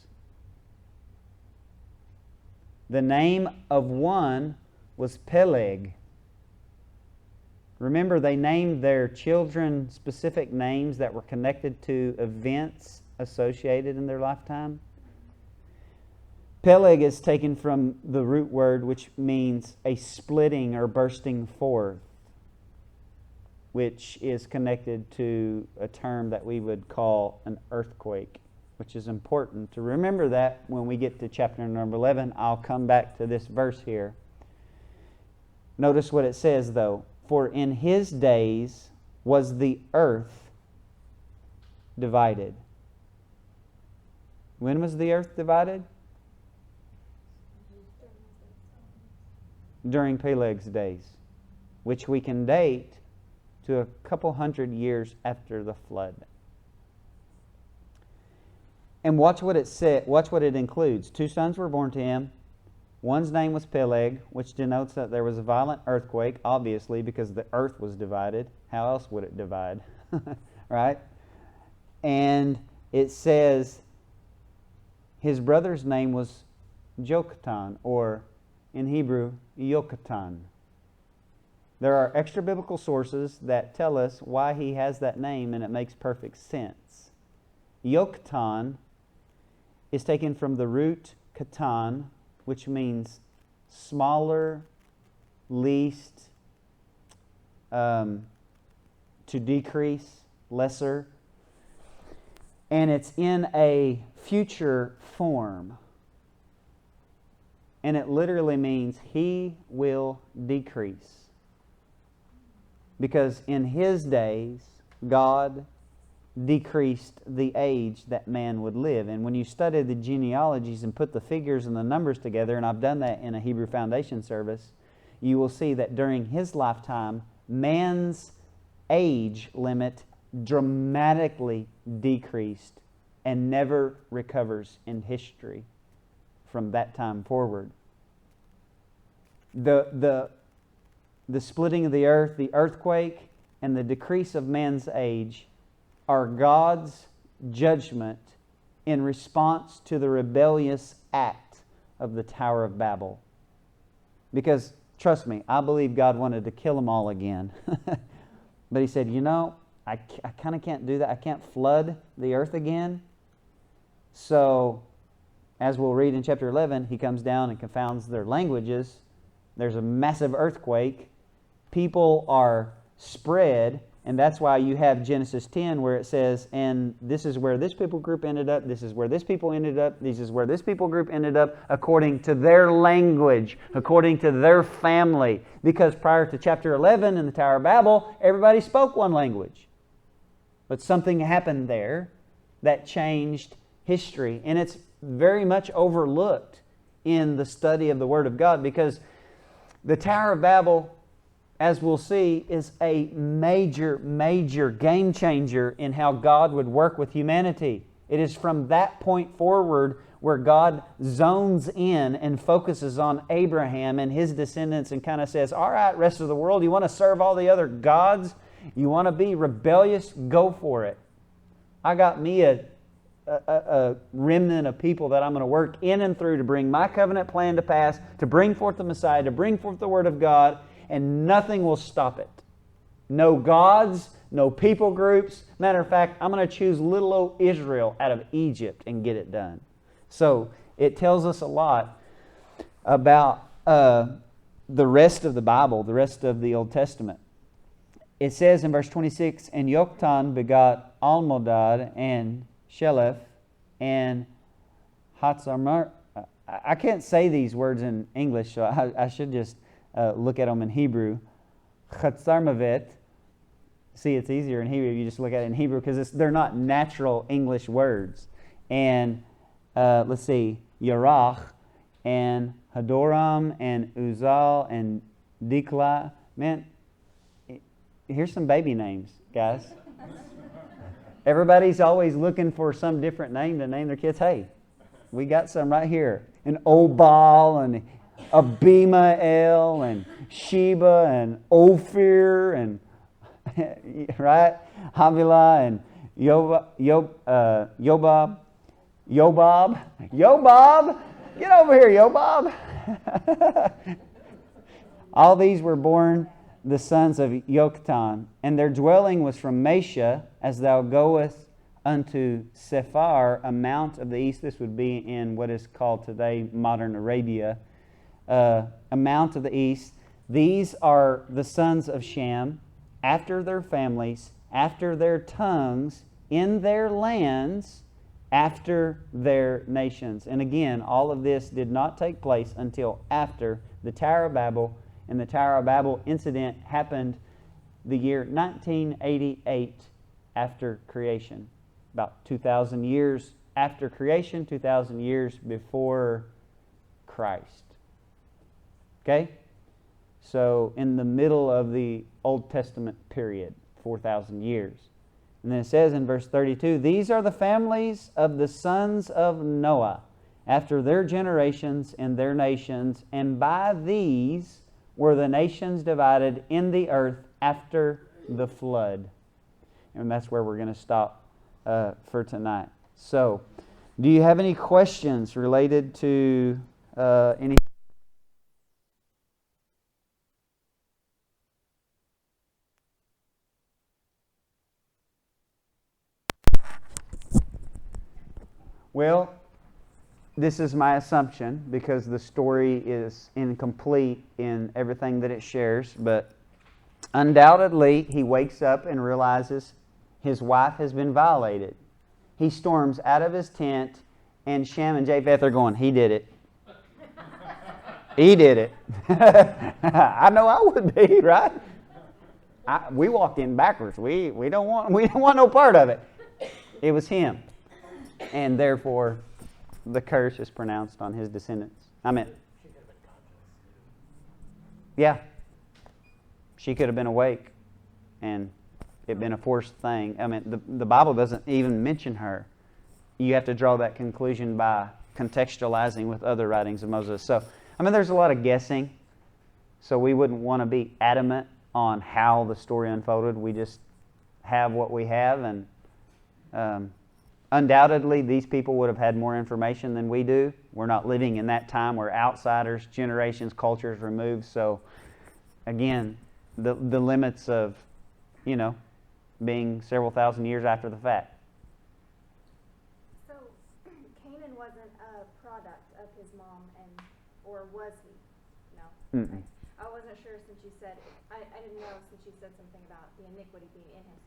The name of one was Peleg. Remember, they named their children specific names that were connected to events associated in their lifetime. Peleg is taken from the root word which means a splitting or bursting forth, which is connected to a term that we would call an earthquake, which is important to remember that when we get to chapter number 11. I'll come back to this verse here. Notice what it says, though. For in his days was the earth divided. When was the earth divided? During Peleg's days, which we can date to a couple hundred years after the flood. And watch what it said. Watch what it includes. 2 sons were born to him. One's name was Peleg, which denotes that there was a violent earthquake, obviously, because the earth was divided. How else would it divide? Right? And it says his brother's name was Joktan, or in Hebrew, Yokatan. There are extra biblical sources that tell us why he has that name, and it makes perfect sense. Yoktan is taken from the root katan, which means smaller, least, to decrease, lesser. And it's in a future form. And it literally means he will decrease. Because in his days, God decreased the age that man would live. And when you study the genealogies and put the figures and the numbers together, and I've done that in a Hebrew Foundation service, you will see that during his lifetime, man's age limit dramatically decreased and never recovers in history from that time forward. The splitting of the earth, the earthquake, and the decrease of man's age are God's judgment in response to the rebellious act of the Tower of Babel. Because, trust me, I believe God wanted to kill them all again. But he said, I kind of can't do that. I can't flood the earth again. So, as we'll read in chapter 11, he comes down and confounds their languages. There's a massive earthquake. People are spread. And that's why you have Genesis 10 where it says, and this is where this people group ended up, this is where this people ended up, this is where this people group ended up, according to their language, according to their family. Because prior to chapter 11 in the Tower of Babel, everybody spoke one language. But something happened there that changed history. And it's very much overlooked in the study of the Word of God, because the Tower of Babel, as we'll see, is a major, major game changer in how God would work with humanity. It is from that point forward where God zones in and focuses on Abraham and his descendants and kind of says, all right, rest of the world, you want to serve all the other gods? You want to be rebellious? Go for it. I got me a remnant of people that I'm going to work in and through to bring my covenant plan to pass, to bring forth the Messiah, to bring forth the Word of God, and nothing will stop it. No gods, no people groups. Matter of fact, I'm going to choose little old Israel out of Egypt and get it done. So it tells us a lot about the rest of the Bible, the rest of the Old Testament. It says in verse 26, and Yoktan begot Almodad and Sheleph and Hatzarmar. I can't say these words in English, so I should just look at them in Hebrew. Chatzarmavet. See, it's easier in Hebrew if you just look at it in Hebrew because they're not natural English words. And let's see, Yarach and Hadoram and Uzal and Dikla. Man, here's some baby names, guys. Everybody's always looking for some different name to name their kids. Hey, we got some right here. And Obal and Abimael and Sheba and Ophir and right, Havilah and Yobab. Get over here, Yobab. All these were born the sons of Yoktan, and their dwelling was from Mesha, as thou goest unto Sephar, a mount of the east. This would be in what is called today modern Arabia, a mount of the east. These are the sons of Shem, after their families, after their tongues, in their lands, after their nations. And again, all of this did not take place until after the Tower of Babel. And the Tower of Babel incident happened the year 1988 after creation. About 2,000 years after creation, 2,000 years before Christ. Okay? So in the middle of the Old Testament period, 4,000 years. And then it says in verse 32, these are the families of the sons of Noah, after their generations and their nations, and by these were the nations divided in the earth after the flood. And that's where we're going to stop for tonight. So, do you have any questions related to any? Well, this is my assumption because the story is incomplete in everything that it shares, but undoubtedly he wakes up and realizes his wife has been violated. He storms out of his tent, and Shem and Japheth are going, he did it. He did it. I know I would be, right? We walked in backwards. We don't want no part of it. It was him. And therefore the curse is pronounced on his descendants. Yeah. She could have been awake and it been a forced thing. The Bible doesn't even mention her. You have to draw that conclusion by contextualizing with other writings of Moses. So, there's a lot of guessing. So we wouldn't want to be adamant on how the story unfolded. We just have what we have, and undoubtedly, these people would have had more information than we do. We're not living in that time. We're outsiders, generations, cultures removed. So, again, the limits of, being several thousand years after the fact. So, Canaan wasn't a product of his mom, or was he? No. Mm-mm. I wasn't sure since you said, I didn't know since you said something about the iniquity being in him.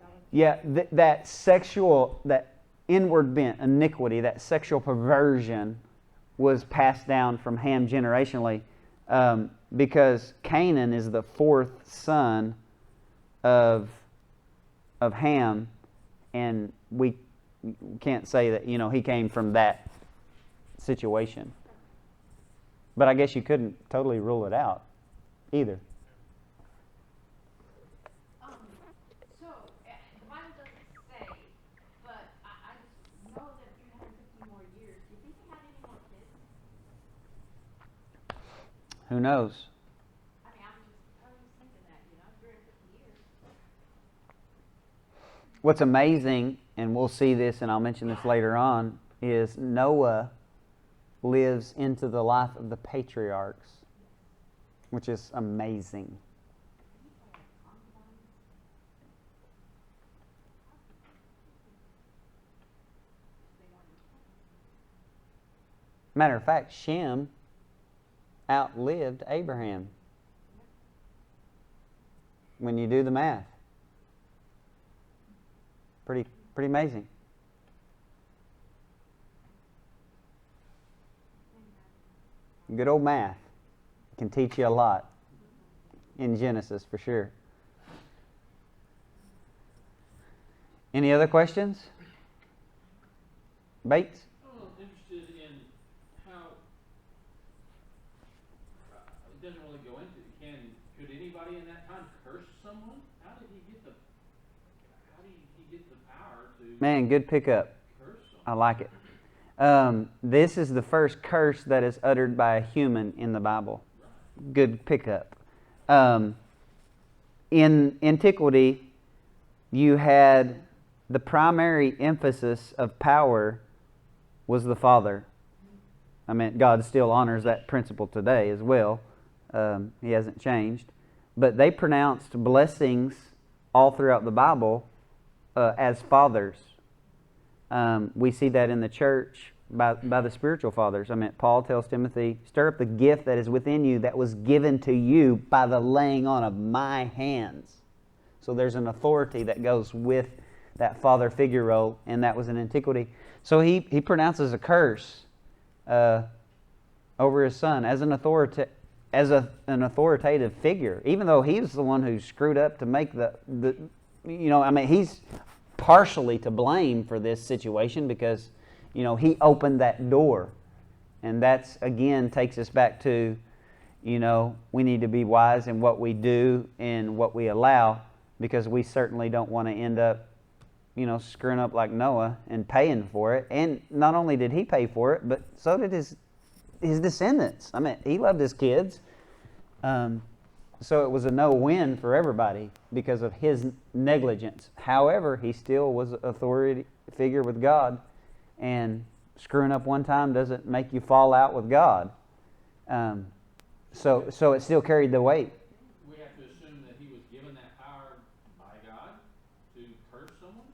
So that inward bent, iniquity, that sexual perversion was passed down from Ham generationally, because Canaan is the fourth son of Ham, and we can't say that he came from that situation. But I guess you couldn't totally rule it out either. So, the Bible doesn't say, but I just know that 350 more years. Do you think he had any more kids? Who knows? I was thinking that, 350 years. What's amazing and we'll see this, and I'll mention this later on, is Noah lives into the life of the patriarchs, which is amazing. Matter of fact, Shem outlived Abraham. When you do the math. Pretty amazing. Good old math can teach you a lot in Genesis for sure. Any other questions? Bates? I'm interested in how it doesn't really go into. Could anybody in that time curse someone? How did he get the power to Man, good pickup. curse someone? I like it. This is the first curse that is uttered by a human in the Bible. Good pickup. In antiquity, you had the primary emphasis of power was the father. I mean, God still honors that principle today as well. He hasn't changed. But they pronounced blessings all throughout the Bible as fathers. We see that in the church by the spiritual fathers. I mean, Paul tells Timothy, stir up the gift that is within you that was given to you by the laying on of my hands. So there's an authority that goes with that father figure role, and that was in antiquity. So he pronounces a curse over his son as an authoritative figure, even though he was the one who screwed up to make he's partially to blame for this situation because, he opened that door. And that's, again, takes us back to, we need to be wise in what we do and what we allow, because we certainly don't want to end up, screwing up like Noah and paying for it. And not only did he pay for it, but so did his descendants. I mean, he loved his kids. So it was a no-win for everybody because of his negligence. However, he still was an authority figure with God, and screwing up one time doesn't make you fall out with God. So it still carried the weight. We have to assume that he was given that power by God to curse someone?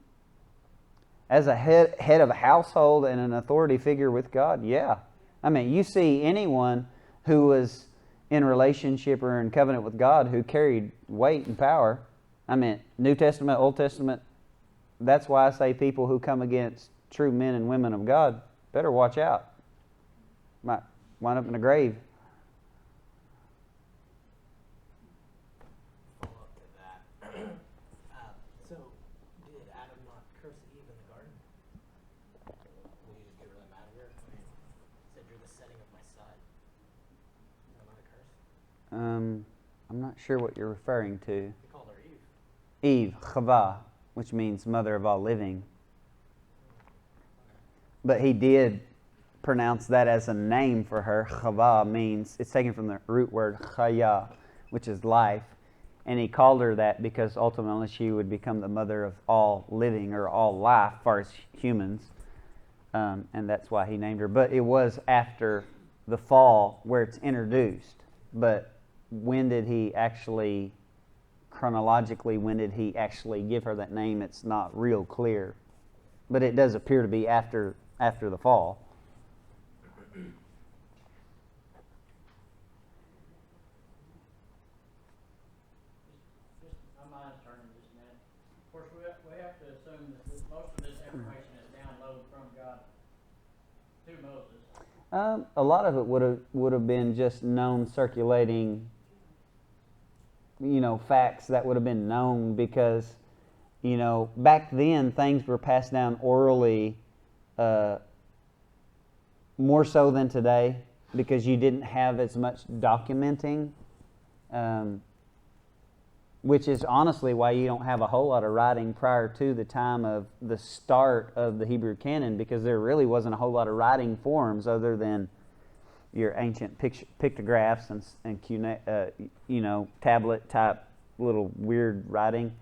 As a head of a household and an authority figure with God, yeah. I mean, you see anyone who was in relationship or in covenant with God who carried weight and power. I mean, New Testament, Old Testament, that's why I say people who come against true men and women of God better watch out. Might wind up in a grave. Follow up to that. So, did Adam not curse Eve in the garden? Will you just get rid of that matter? I mean, it said you're the setting of my son. Is that not a curse? I'm not sure what you're referring to. He called her Eve. Eve, Chava, which means mother of all living. But he did pronounce that as a name for her. Chava means, it's taken from the root word chaya, which is life. And he called her that because ultimately she would become the mother of all living or all life, as far as humans. And that's why he named her. But it was after the fall where it's introduced. But when did he actually, chronologically, when did he actually give her that name? It's not real clear. But it does appear to be after the fall. My mind's turning just a minute. Of course, we have to assume that most of this information is downloaded from God to Moses. A lot of it would have been just known circulating, facts that would have been known because, back then things were passed down orally more so than today because you didn't have as much documenting, which is honestly why you don't have a whole lot of writing prior to the time of the start of the Hebrew canon, because there really wasn't a whole lot of writing forms other than your ancient pictographs and tablet type little weird writing.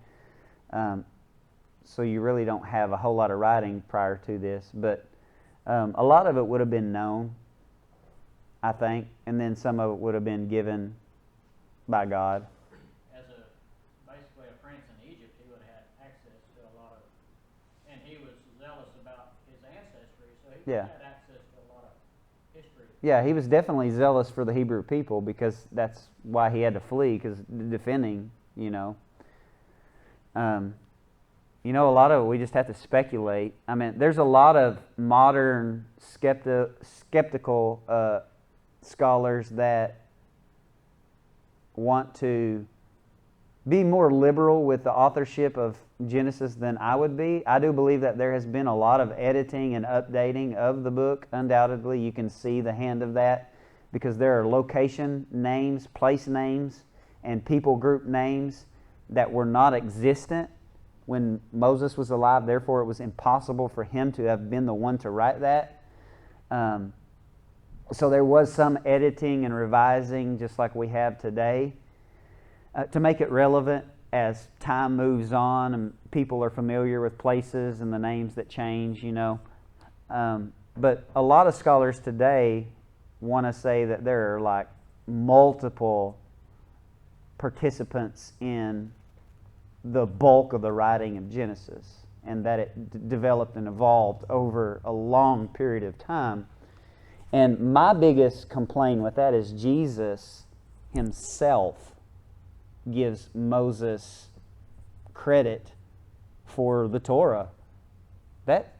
so you really don't have a whole lot of writing prior to this. But a lot of it would have been known, I think, and then some of it would have been given by God. As basically a prince in Egypt, he would have had access to a lot of, and he was zealous about his ancestry, so he Yeah. had access to a lot of history. Yeah, he was definitely zealous for the Hebrew people because that's why he had to flee, because defending, a lot of it we just have to speculate. I mean, there's a lot of modern skeptical scholars that want to be more liberal with the authorship of Genesis than I would be. I do believe that there has been a lot of editing and updating of the book. Undoubtedly, you can see the hand of that because there are location names, place names, and people group names that were not existent when Moses was alive. Therefore, it was impossible for him to have been the one to write that. So there was some editing and revising, just like we have today, to make it relevant as time moves on and people are familiar with places and the names that change, But a lot of scholars today want to say that there are like multiple participants in the bulk of the writing of Genesis, and that it developed and evolved over a long period of time. And my biggest complaint with that is Jesus himself gives Moses credit for the Torah. That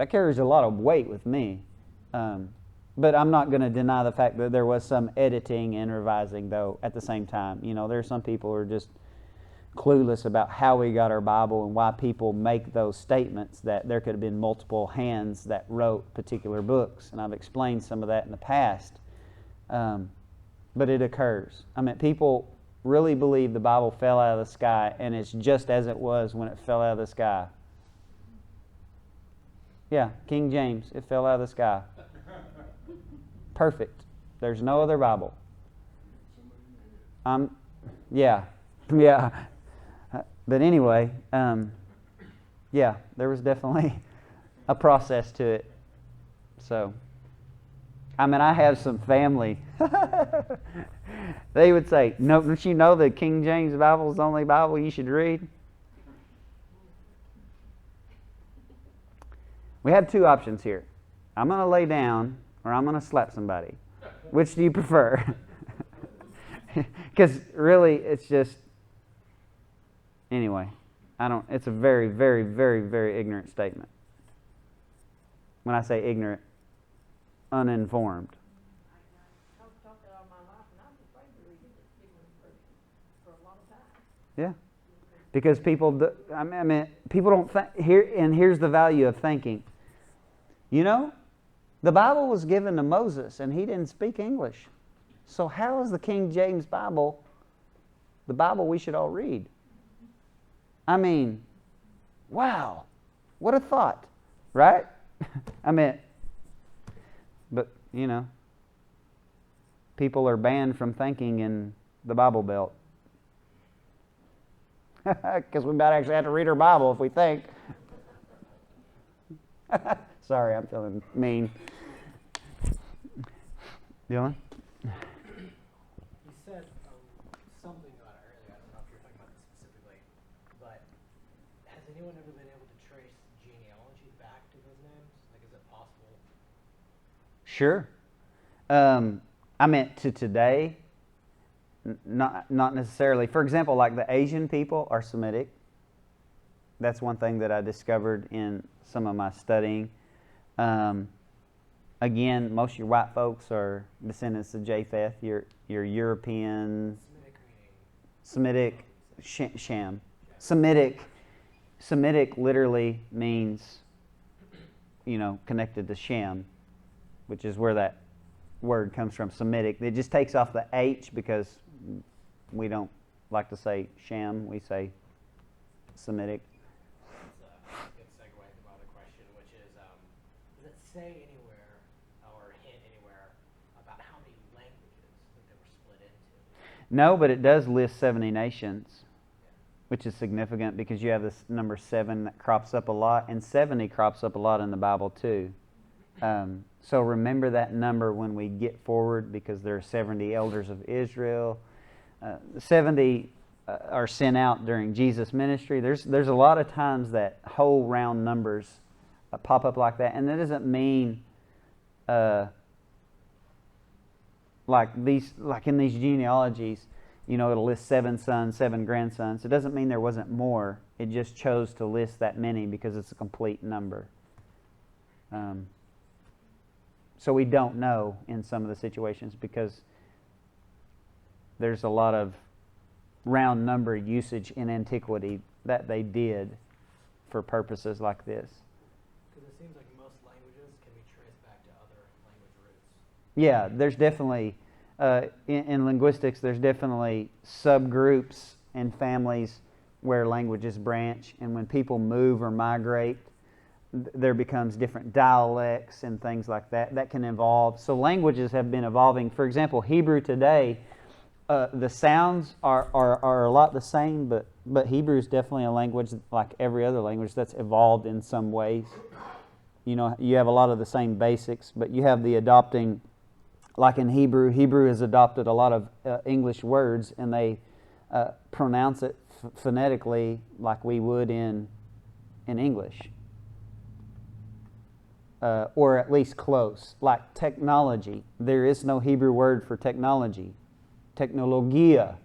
carries a lot of weight with me. But I'm not going to deny the fact that there was some editing and revising, though, at the same time. There are some people who are just clueless about how we got our Bible and why people make those statements that there could have been multiple hands that wrote particular books. And I've explained some of that in the past. But it occurs. I mean, people really believe the Bible fell out of the sky and it's just as it was when it fell out of the sky. Yeah, King James, it fell out of the sky. Perfect. There's no other Bible. Yeah. But anyway, yeah, there was definitely a process to it. So, I mean, I have some family. They would say, "No, don't you know the King James Bible is the only Bible you should read?" We have two options here. I'm going to lay down or I'm going to slap somebody. Which do you prefer? Because really, it's just... Anyway, it's a very, very, very, very ignorant statement. When I say ignorant, uninformed. I've talked all my life, and I'm afraid to read it for a long time. Yeah, because people don't think here. And here's the value of thinking. The Bible was given to Moses, and he didn't speak English. So how is the King James Bible the Bible we should all read? I mean, wow, what a thought, right? But, people are banned from thinking in the Bible Belt. Because we might actually have to read our Bible if we think. Sorry, I'm feeling mean. Dylan? You said something about it earlier. I don't know if you're talking about this specifically, but has anyone ever been able to trace genealogy back to those names? Like, is it possible? Sure. I meant to today, not necessarily. For example, like the Asian people are Semitic. That's one thing that I discovered in some of my studying. Again, most of your white folks are descendants of Japheth. Your Europeans, Semitic, Shem. Semitic literally means, connected to Shem, which is where that word comes from, Semitic. It just takes off the H because we don't like to say Shem, we say Semitic. That's a good segue to my other question, which is, does it say anywhere or hint anywhere about how many languages that they were split into? No, but it does list 70 nations. which is significant because you have this number 7 that crops up a lot, and 70 crops up a lot in the Bible too. So remember that number when we get forward, because there are 70 elders of Israel. 70 are sent out during Jesus' ministry. There's a lot of times that whole round numbers pop up like that, and that doesn't mean like in these genealogies, it'll list 7 sons, 7 grandsons. It doesn't mean there wasn't more. It just chose to list that many because it's a complete number. So we don't know in some of the situations because there's a lot of round number usage in antiquity that they did for purposes like this. Because it seems like most languages can be traced back to other language roots. Yeah, there's definitely, in linguistics, there's definitely subgroups and families where languages branch, and when people move or migrate, there becomes different dialects and things like that that can evolve. So languages have been evolving. For example, Hebrew today, the sounds are a lot the same, but Hebrew is definitely a language like every other language that's evolved in some ways. You have a lot of the same basics, but you have the adopting, like in Hebrew. Hebrew has adopted a lot of English words, and they pronounce it phonetically like we would in English. Or at least close. Like technology. There is no Hebrew word for technology. Technologia.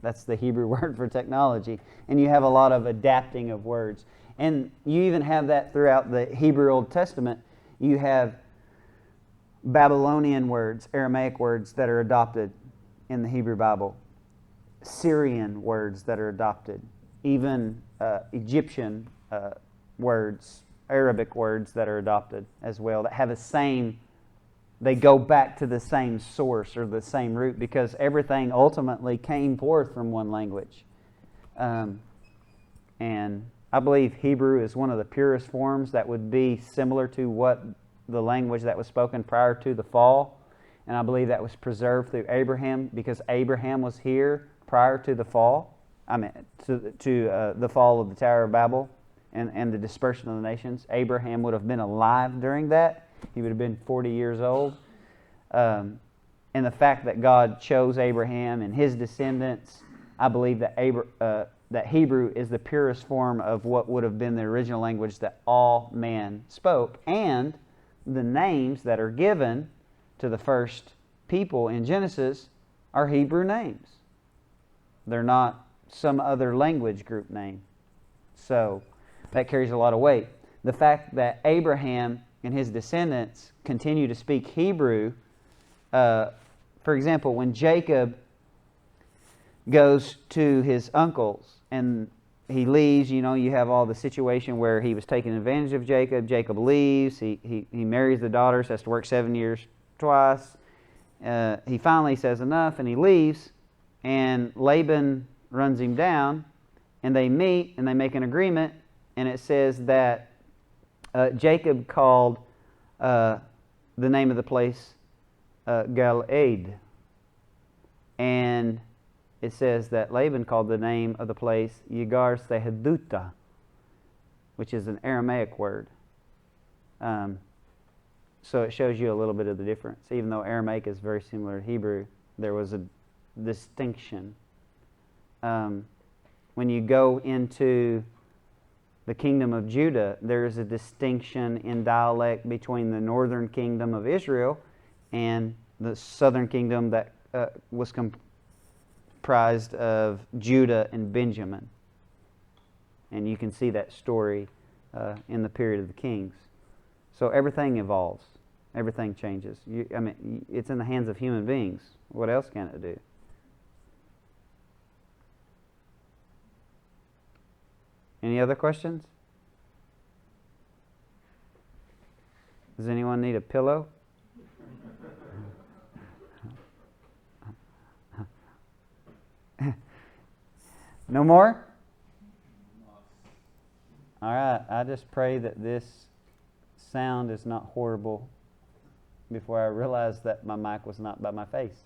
That's the Hebrew word for technology. And you have a lot of adapting of words. And you even have that throughout the Hebrew Old Testament. You have Babylonian words, Aramaic words that are adopted in the Hebrew Bible. Syrian words that are adopted. Even Egyptian words, Arabic words that are adopted as well, that have the same, they go back to the same source or the same root, because everything ultimately came forth from one language. And I believe Hebrew is one of the purest forms that would be similar to what the language that was spoken prior to the fall. And I believe that was preserved through Abraham, because Abraham was here prior to the fall. To the fall of the Tower of Babel and the dispersion of the nations. Abraham would have been alive during that. He would have been 40 years old. And the fact that God chose Abraham and his descendants, I believe that that Hebrew is the purest form of what would have been the original language that all man spoke. And the names that are given to the first people in Genesis are Hebrew names. They're not some other language group name. So that carries a lot of weight. The fact that Abraham and his descendants continue to speak Hebrew, for example, when Jacob goes to his uncles and he leaves, you have all the situation where he was taking advantage of Jacob. Jacob leaves. He marries the daughters, has to work 7 years twice. He finally says enough and he leaves, and Laban runs him down, and they meet and they make an agreement, and it says that Jacob called the name of the place Galeed, and it says that Laban called the name of the place Yegar Seheduta, which is an Aramaic word. So it shows you a little bit of the difference. Even though Aramaic is very similar to Hebrew, there was a distinction. When you go into the kingdom of Judah, there is a distinction in dialect between the northern kingdom of Israel and the southern kingdom that was comprised of Judah and Benjamin. And you can see that story in the period of the kings. So everything evolves. Everything changes. It's in the hands of human beings. What else can it do? Any other questions? Does anyone need a pillow? No more? All right. I just pray that this sound is not horrible before I realized that my mic was not by my face.